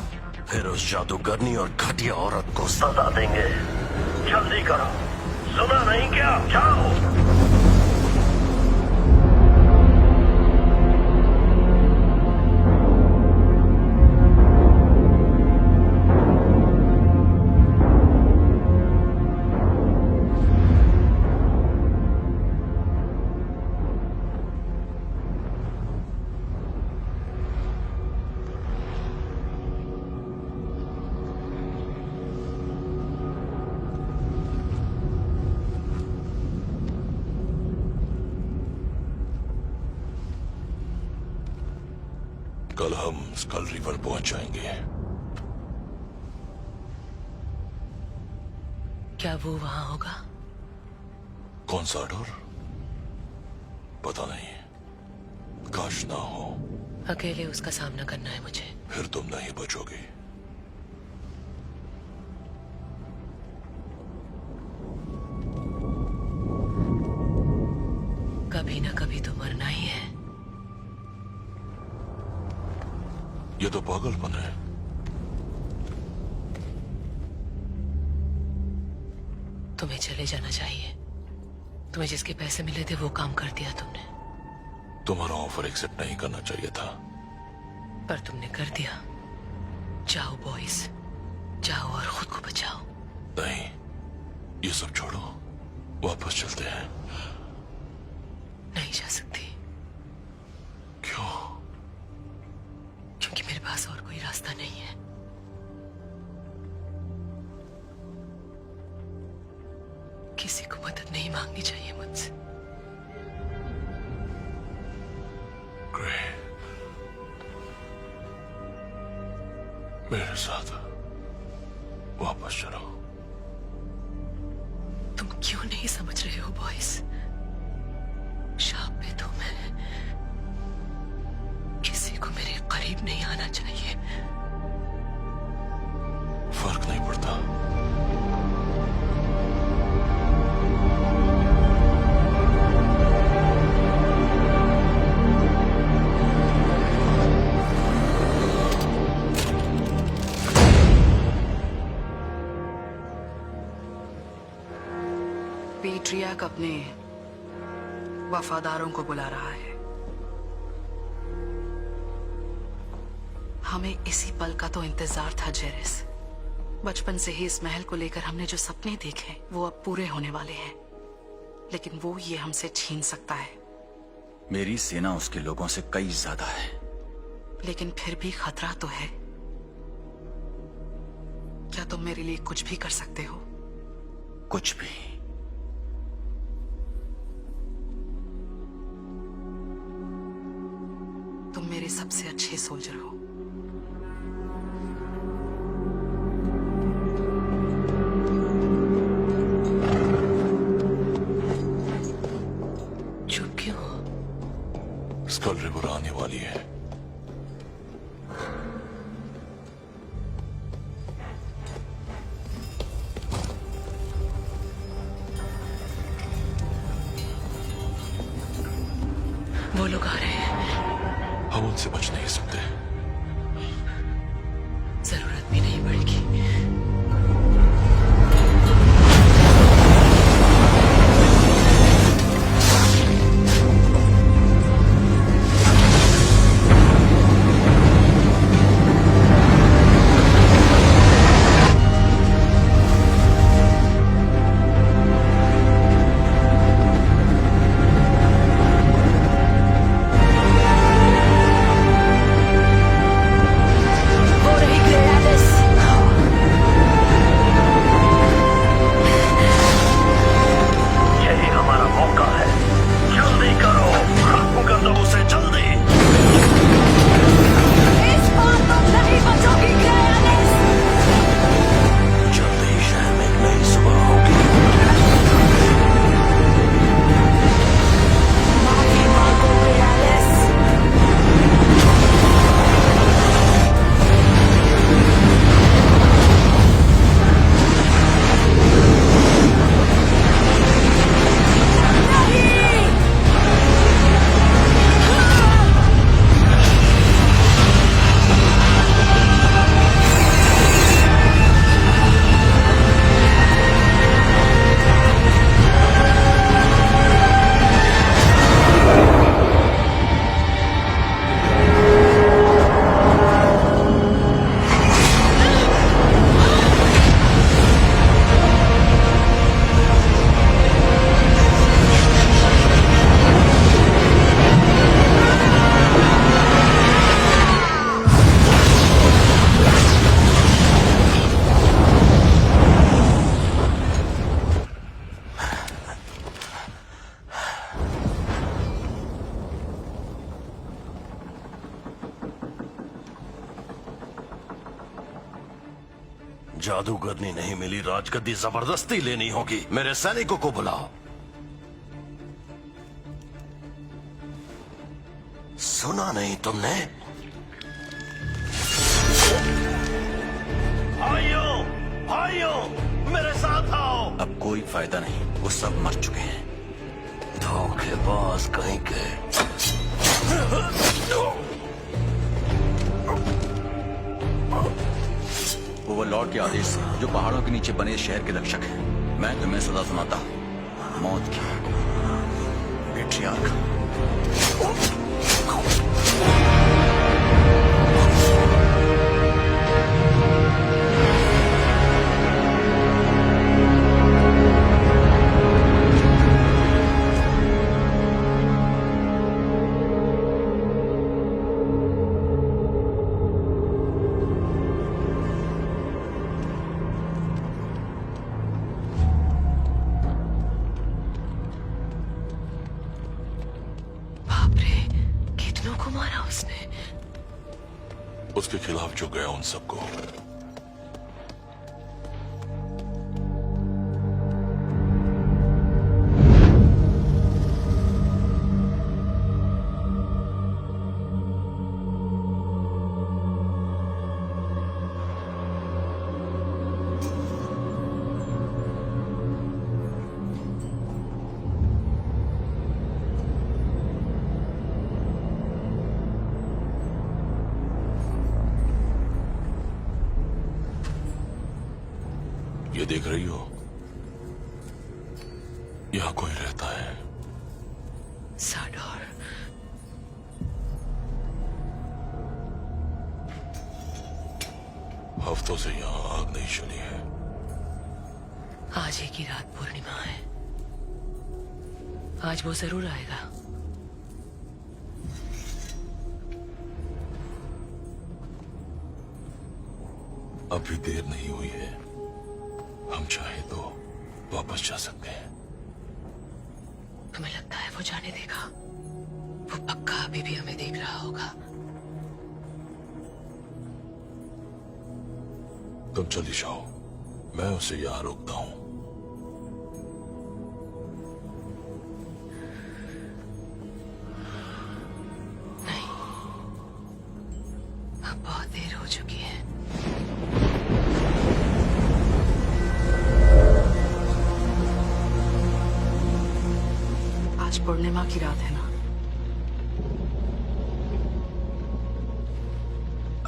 फिर उस जादूगरनी और घटिया औरत को सजा देंगे। जल्दी करो, सुना नहीं क्या? जाओ। कल हम स्कल रिवर पहुंच जाएंगे। क्या वो वहां होगा? कौन सा डर? पता नहीं, काश ना हो। अकेले उसका सामना करना है मुझे। फिर तुम नहीं बचोगी। कभी ना कभी तो मरना ही है। ये तो पागलपन है। तुम्हें चले जाना चाहिए। तुम्हें जिसके पैसे मिले थे वो काम कर दिया तुमने। तुम्हारा ऑफर एक्सेप्ट नहीं करना चाहिए था। पर तुमने कर दिया। जाओ बॉयज, जाओ और खुद को बचाओ। नहीं, ये सब छोड़ो, वापस चलते हैं। नहीं जा सकती। क्यों? क्योंकि मेरे पास और कोई रास्ता नहीं है। किसी को मदद नहीं मांगनी चाहिए मुझसे। ग्रे, मेरे साथ वापस चलो। तुम क्यों नहीं समझ रहे हो बॉयज? शाप पे तो मैं किसी को मेरे करीब नहीं आना चाहिए। फर्क नहीं पड़ता। पीट्रियाक अपने वफादारों को बुला रहा है। हमें इसी पल का तो इंतजार था जेरेस। बचपन से ही इस महल को लेकर हमने जो सपने देखे वो अब पूरे होने वाले हैं, लेकिन वो ये हमसे छीन सकता है। मेरी सेना उसके लोगों से कई ज्यादा है। लेकिन फिर भी खतरा तो है। क्या तुम मेरे लिए कुछ भी कर सकते हो? कुछ भी। तुम मेरे सबसे अच्छे सोल्जर हो। चुप क्यों हो? स्कल रिवर आने वाली है। वो लोग आ रहे हैं। हम उनसे बच नहीं सकते। जरूरत भी नहीं पड़ेगी। जादूगरनी नहीं मिली, राजगद्दी जबरदस्ती लेनी होगी। मेरे सैनिकों को बुलाओ। सुना नहीं तुमने? भाइयों, भाइयों, मेरे साथ आओ। अब कोई फायदा नहीं, वो सब मर चुके हैं। धोखेबाज कहीं के। ओवरलॉर्ड के आदेश से जो पहाड़ों के नीचे बने शहर के रक्षक हैं, मैं तुम्हें सदा सुनाता हूँ, मौत की। पेट्रियार्क। बाप रे, कितनों को मारा उसने। उसके खिलाफ जो गया उन सबको। ये देख रही हो, यहां कोई रहता है। साडोर। हफ्तों से यहां आग नहीं चली है। आज ही की रात पूर्णिमा है। आज वो जरूर आएगा। अभी देर नहीं हुई है, हम चाहे तो वापस जा सकते हैं। तुम्हें लगता है वो जाने देगा? वो पक्का अभी भी हमें देख रहा होगा। तुम चली जाओ, मैं उसे यहां रोकता हूं। नहीं, अब बहुत देर हो चुकी है। आज पूर्णिमा की रात है ना?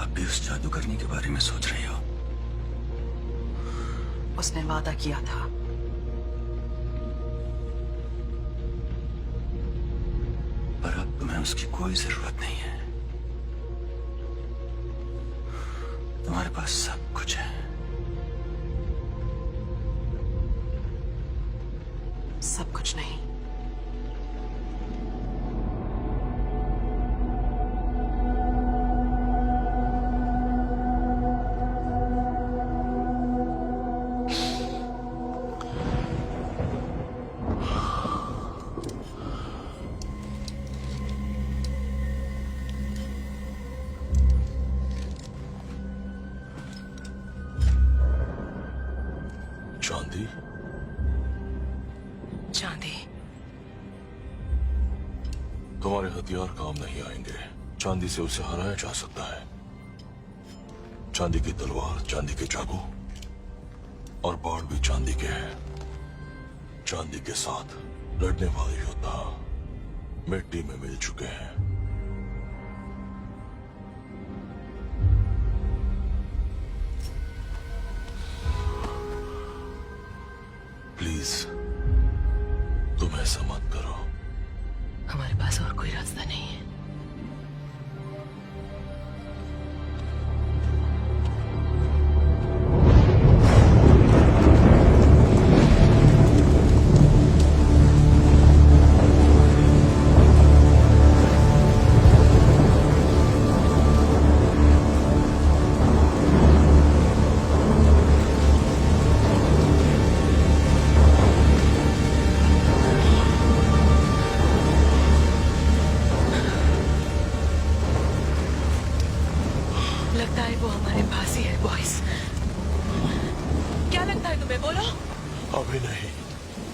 अब भी उस जादूगरनी के बारे में सोच रही हो? उसने वादा किया था। पर अब तुम्हें उसकी कोई जरूरत नहीं है। तुम्हारे पास सब कुछ है। सब कुछ नहीं। चांदी, चांदी। तुम्हारे हथियार काम नहीं आएंगे। चांदी से उसे हराया जा सकता है। चांदी की तलवार, चांदी के चाकू और बाण भी चांदी के हैं। चांदी के साथ लड़ने वाले योद्धा मिट्टी में मिल चुके हैं। प्लीज तुम ऐसा मत करो। हमारे पास और कोई रास्ता नहीं है।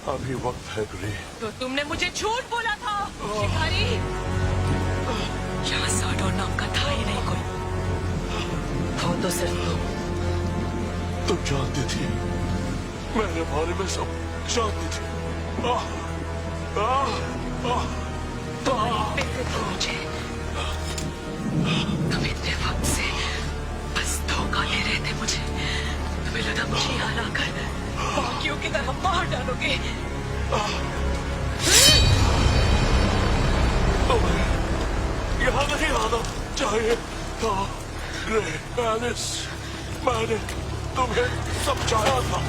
अभी वक्त है ग्रे। तो तुमने मुझे झूठ बोला था शिकारी। यहाँ साडो नाम का था ही नहीं कोई, वो तो सिर्फ तुम जानती थी, मेरे बारे में सब जानती थी। तुम्हारी फिक्र थी मुझे। तुम इतने वक्त से बस धोखा दे रहे थे मुझे। तुम्हें लगा मुझे यहाँ लाकर बाकियों की तरह मार डालोगे। तुम्हें यहाँ नहीं आना चाहिए था ग्रे एलिस। मैंने तुम्हें समझाया था।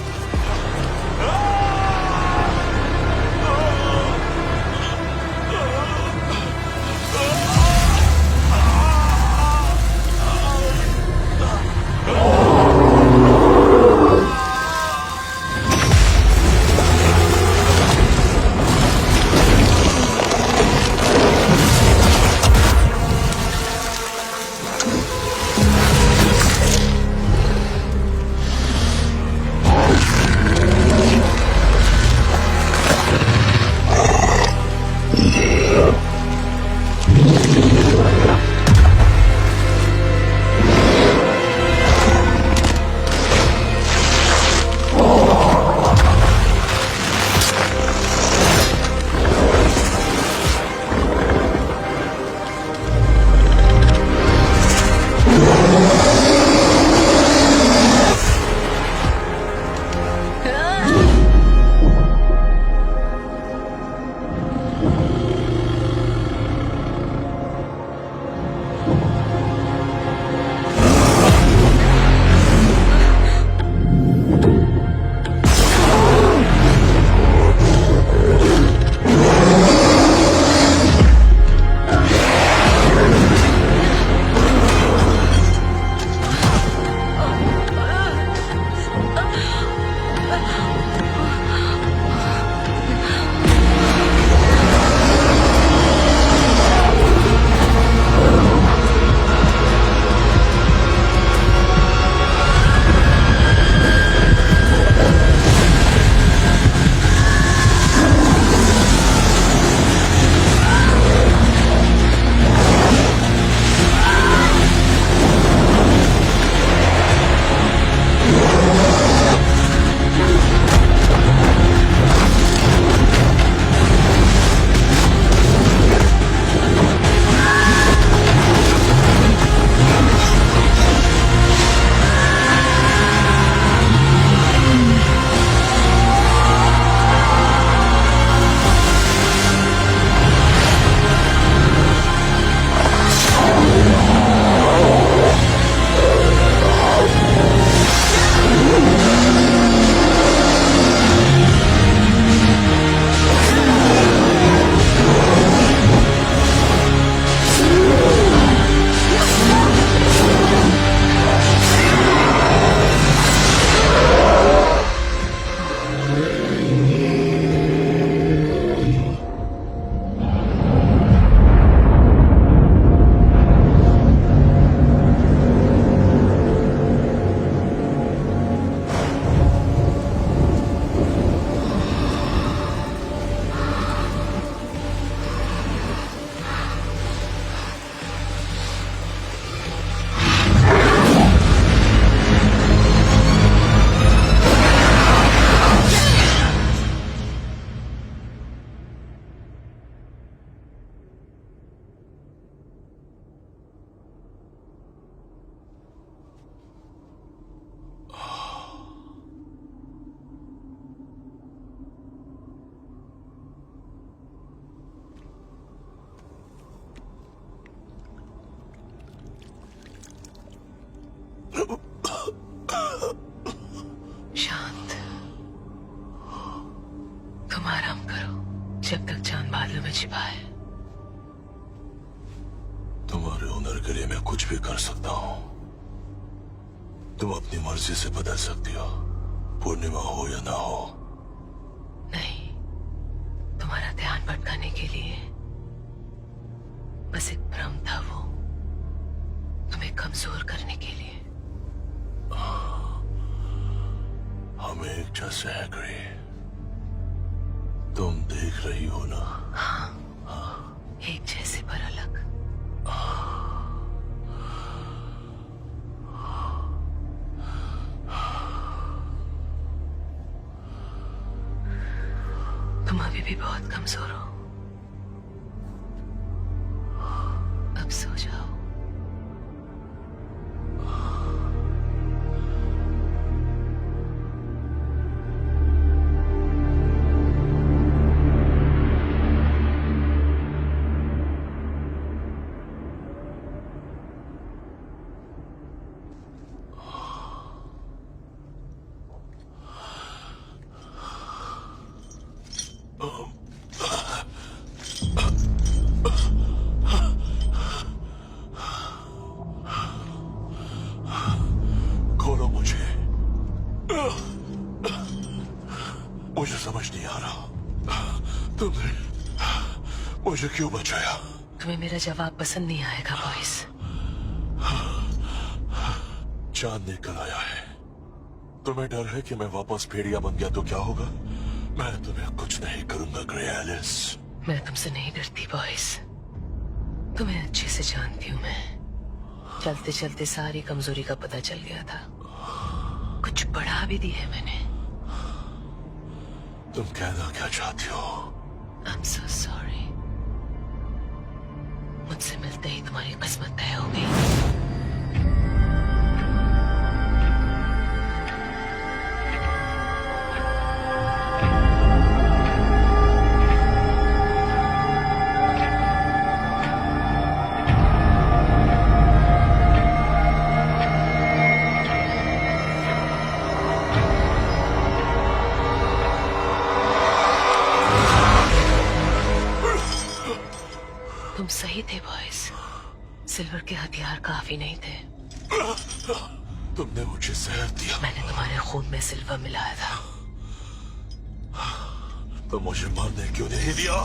शांत, तुम आराम करो जब तक चांद बादलों में छिपा है। तुम्हारे हुनर के लिए मैं कुछ भी कर सकता हूँ। तुम अपनी मर्जी से बदल सकती हो, पूर्णिमा हो या ना हो। नहीं, तुम्हारा ध्यान भटकाने के लिए बस एक भ्रम था, वो तुम्हें कमजोर करने के लिए। हम एक जैसे हैं ग्रे। तुम देख रही हो ना? एक जैसे पर अलग। तुम अभी भी बहुत कमजोर हो। अब सो जाओ। खोलो मुझे। मुझे समझ नहीं आ रहा तुमने मुझे क्यों बचाया? तुम्हें मेरा जवाब पसंद नहीं आएगा बॉयस। चांद निकल आया है। तुम्हें डर है कि मैं वापस भेड़िया बन गया तो क्या होगा? मैं तुम्हें कुछ नहीं करूंगा ग्रे एलिस। मैं तुमसे नहीं डरती बॉयस। तुम्हें अच्छे से जानती हूँ मैं। चलते चलते सारी कमजोरी का पता चल गया था। कुछ बढ़ा भी दी है मैंने। तुम कहना क्या चाहती हो? I'm so sorry। मुझसे मिलते ही तुम्हारी किस्मत तय हो गई। तुम सही थे बॉयज। सिल्वर के हथियार काफी नहीं थे। तुमने मुझे जहर दिया। मैंने तुम्हारे खून में सिल्वर मिलाया था। तो मुझे मरने क्यों नहीं दिया?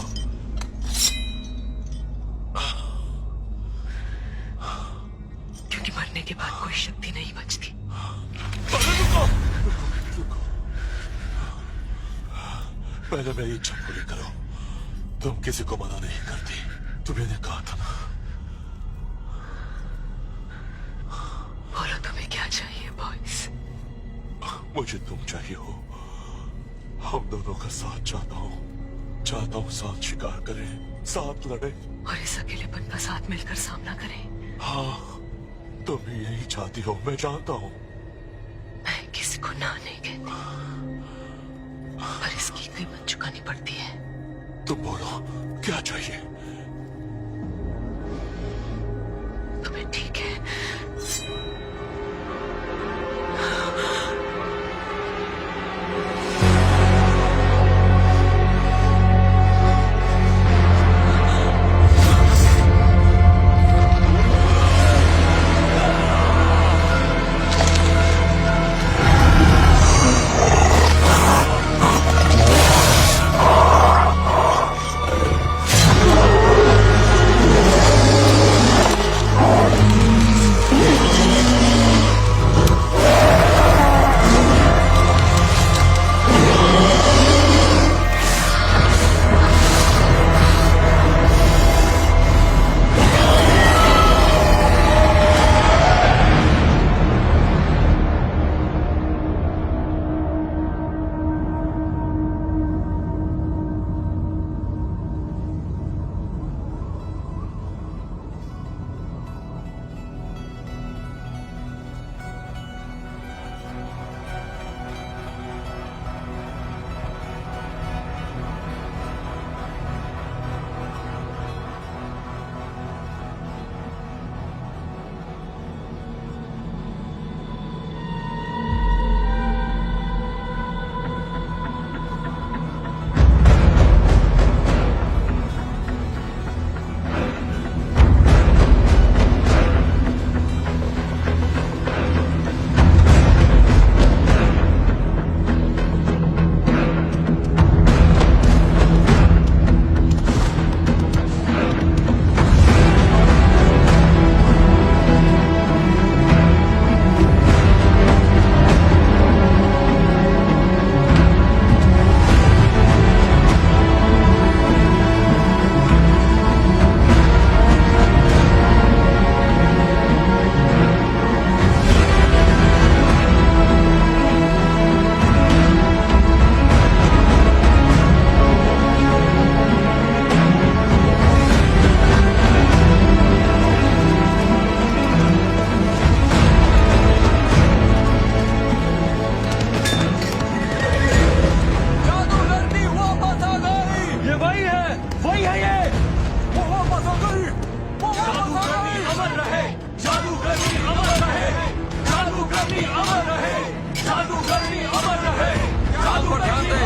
क्योंकि मरने के बाद कोई शक्ति नहीं बचती। पहले मेरी इच्छा पूरी करो। तुम किसी को मना नहीं करती। तुम्हें कहा था ना। बोलो तुम्हें क्या चाहिए बॉयज? मुझे तुम चाहिए हो। हम दोनों का साथ चाहता हूँ साथ शिकार करें, साथ लड़े और इस अकेलेपन का साथ मिलकर सामना करें। हाँ, तुम भी यही चाहती हो, मैं जानता हूँ। मैं किसी को ना नहीं कहती, पर इसकी कीमत चुकानी पड़ती है। तुम बोलो क्या चाहिए? तुम्हें ठीक है? पर ध्यान दे।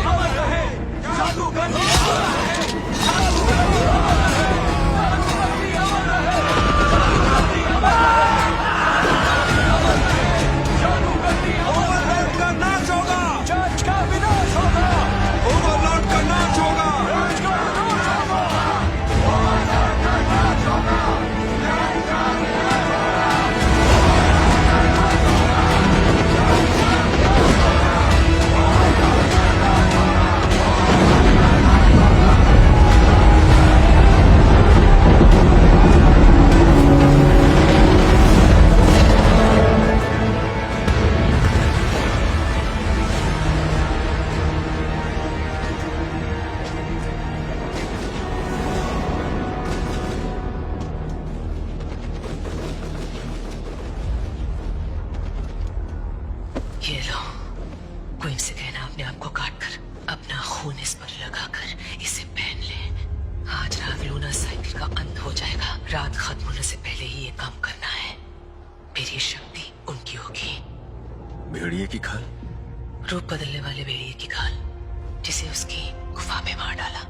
ओवरलॉर्ड का नाश होगा, चर्च का विनाश होगा, ओवरलॉर्ड का नाश होगा, चर्च का विनाश ये लो, क्वीन से कहना अपने आप को काट कर अपना खून इस पर लगाकर इसे पहन ले। आज रात लूना साइकिल का अंत हो जाएगा। रात खत्म होने से पहले ही ये काम करना है, फिर ये शक्ति उनकी होगी। भेड़िए की खाल? रूप बदलने वाले भेड़िए की खाल, जिसे उसकी गुफा में मार डाला।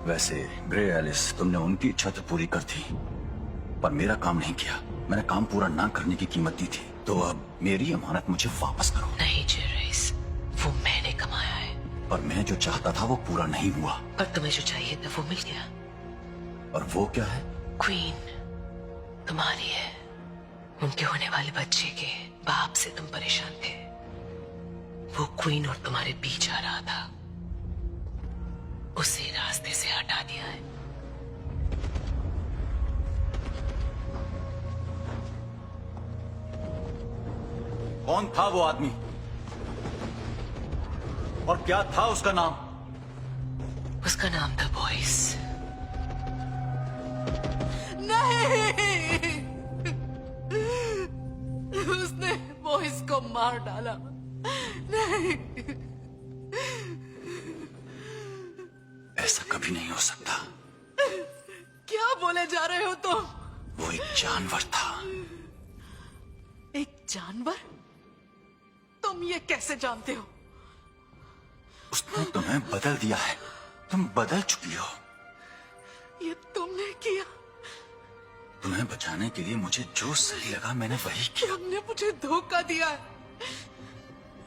वैसे ग्रे एलिस, तुमने उनकी इच्छा तो पूरी कर दी, पर मेरा काम नहीं किया। मैंने काम पूरा ना करने की कीमत दी थी, तो अब मेरी अमानत मुझे वापस करो। नहीं जेरेस, वो मैंने कमाया है। पर मैं जो चाहता था वो पूरा नहीं हुआ। पर तुम्हें जो चाहिए था वो मिल गया। और वो क्या है? क्वीन तुम्हारी है। उनके होने वाले बच्चे के बाप से तुम परेशान थे। वो क्वीन और तुम्हारे बीच आ रहा था, उसे रास्ते से हटा दिया है। कौन था वो आदमी और क्या था उसका नाम? उसका नाम था बॉयस। नहीं, उसने बॉयस को मार डाला। नहीं, ऐसा कभी नहीं हो सकता। क्या बोले जा रहे हो तुम? वो एक जानवर था। एक जानवर? तुम ये कैसे जानते हो? उसने तुम्हें बदल दिया है, तुम बदल चुकी हो। ये तुमने किया? तुम्हें बचाने के लिए मुझे जो सही लगा मैंने वही किया। तुमने मुझे धोखा दिया है।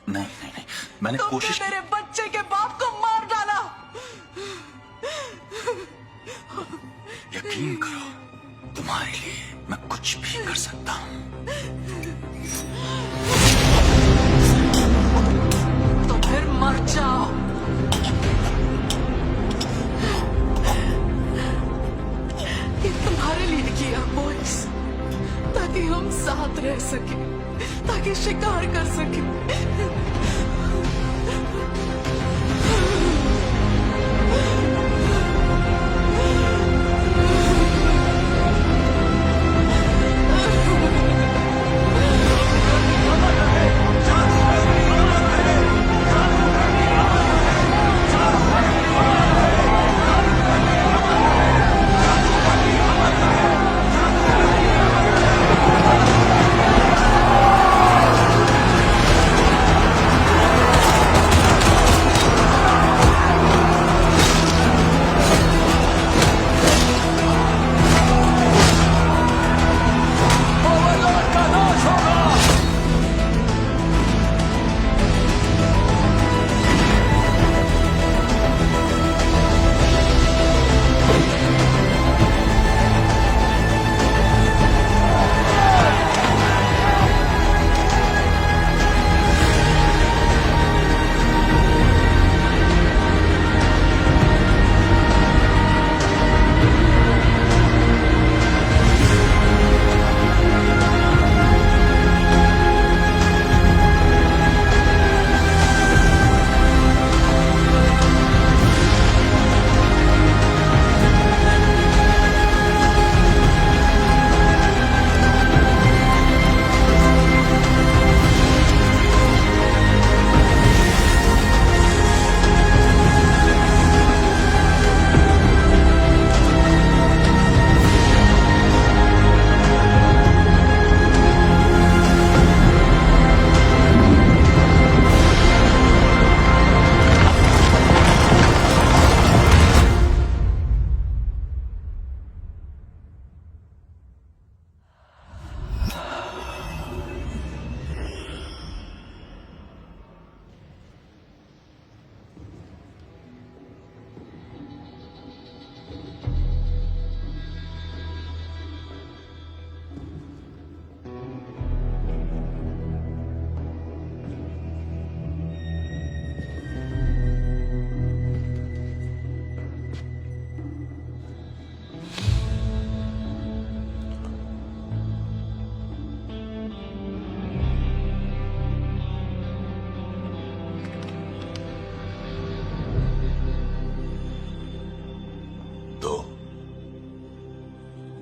नहीं नहीं नहीं, मैंने तुमने कोशिश मेरे बच्चे के बाप को मार डाला। यकीन करो, तुम्हारे लिए मैं कुछ भी कर सकता हूँ। तो फिर मर जाओ। ये तुम्हारे लिए किया बॉयस, ताकि हम साथ रह सके, ताकि शिकार कर सके।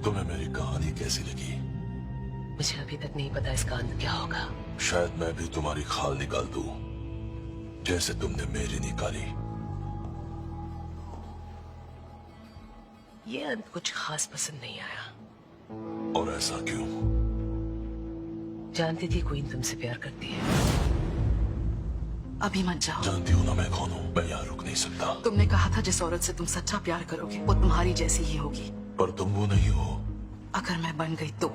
तुम्हें मेरी कहानी कैसी लगी? मुझे अभी तक नहीं पता इसका अंत क्या होगा। शायद मैं भी तुम्हारी खाल निकाल दूं, जैसे तुमने मेरी निकाली। ये अंत कुछ खास पसंद नहीं आया। और ऐसा क्यों? जानती थी क्वीन तुमसे प्यार करती है। अभी मत जाओ। जानती हो ना मैं कौन हूँ? मैं यहाँ रुक नहीं सकता। तुमने कहा था जिस औरत से तुम सच्चा प्यार करोगे वो तुम्हारी जैसी ही होगी। पर तुम वो नहीं हो। अगर मैं बन गई तो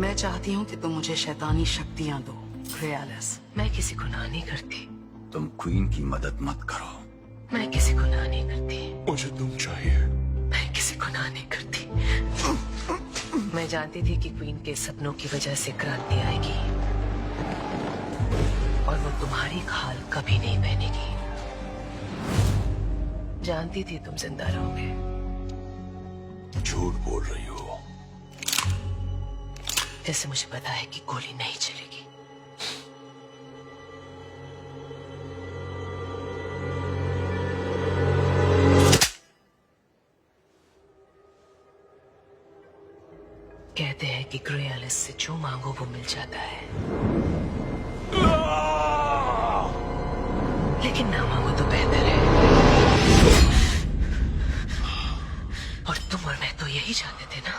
मैं चाहती हूँ कि तुम मुझे शैतानी शक्तियाँ दो। Grey Alice. मैं किसी को ना नहीं करती। तुम क्वीन की मदद मत करो। मैं किसी को ना नहीं करती। मुझे तुम चाहिए। मैं किसी को ना नहीं करती। मैं जानती थी कि क्वीन के सपनों की वजह से क्रांति आएगी और वो तुम्हारी खाल कभी नहीं पहनेगी। जानती थी तुम जिंदा रहोगे। झूठ बोल रही हो। जैसे मुझे पता है कि गोली नहीं चलेगी। कहते हैं कि ग्रे एलिस से जो मांगो वो मिल जाता है, लेकिन ना मांगो तो बेहतर है। और तुम और मैं तो यही चाहते थे ना।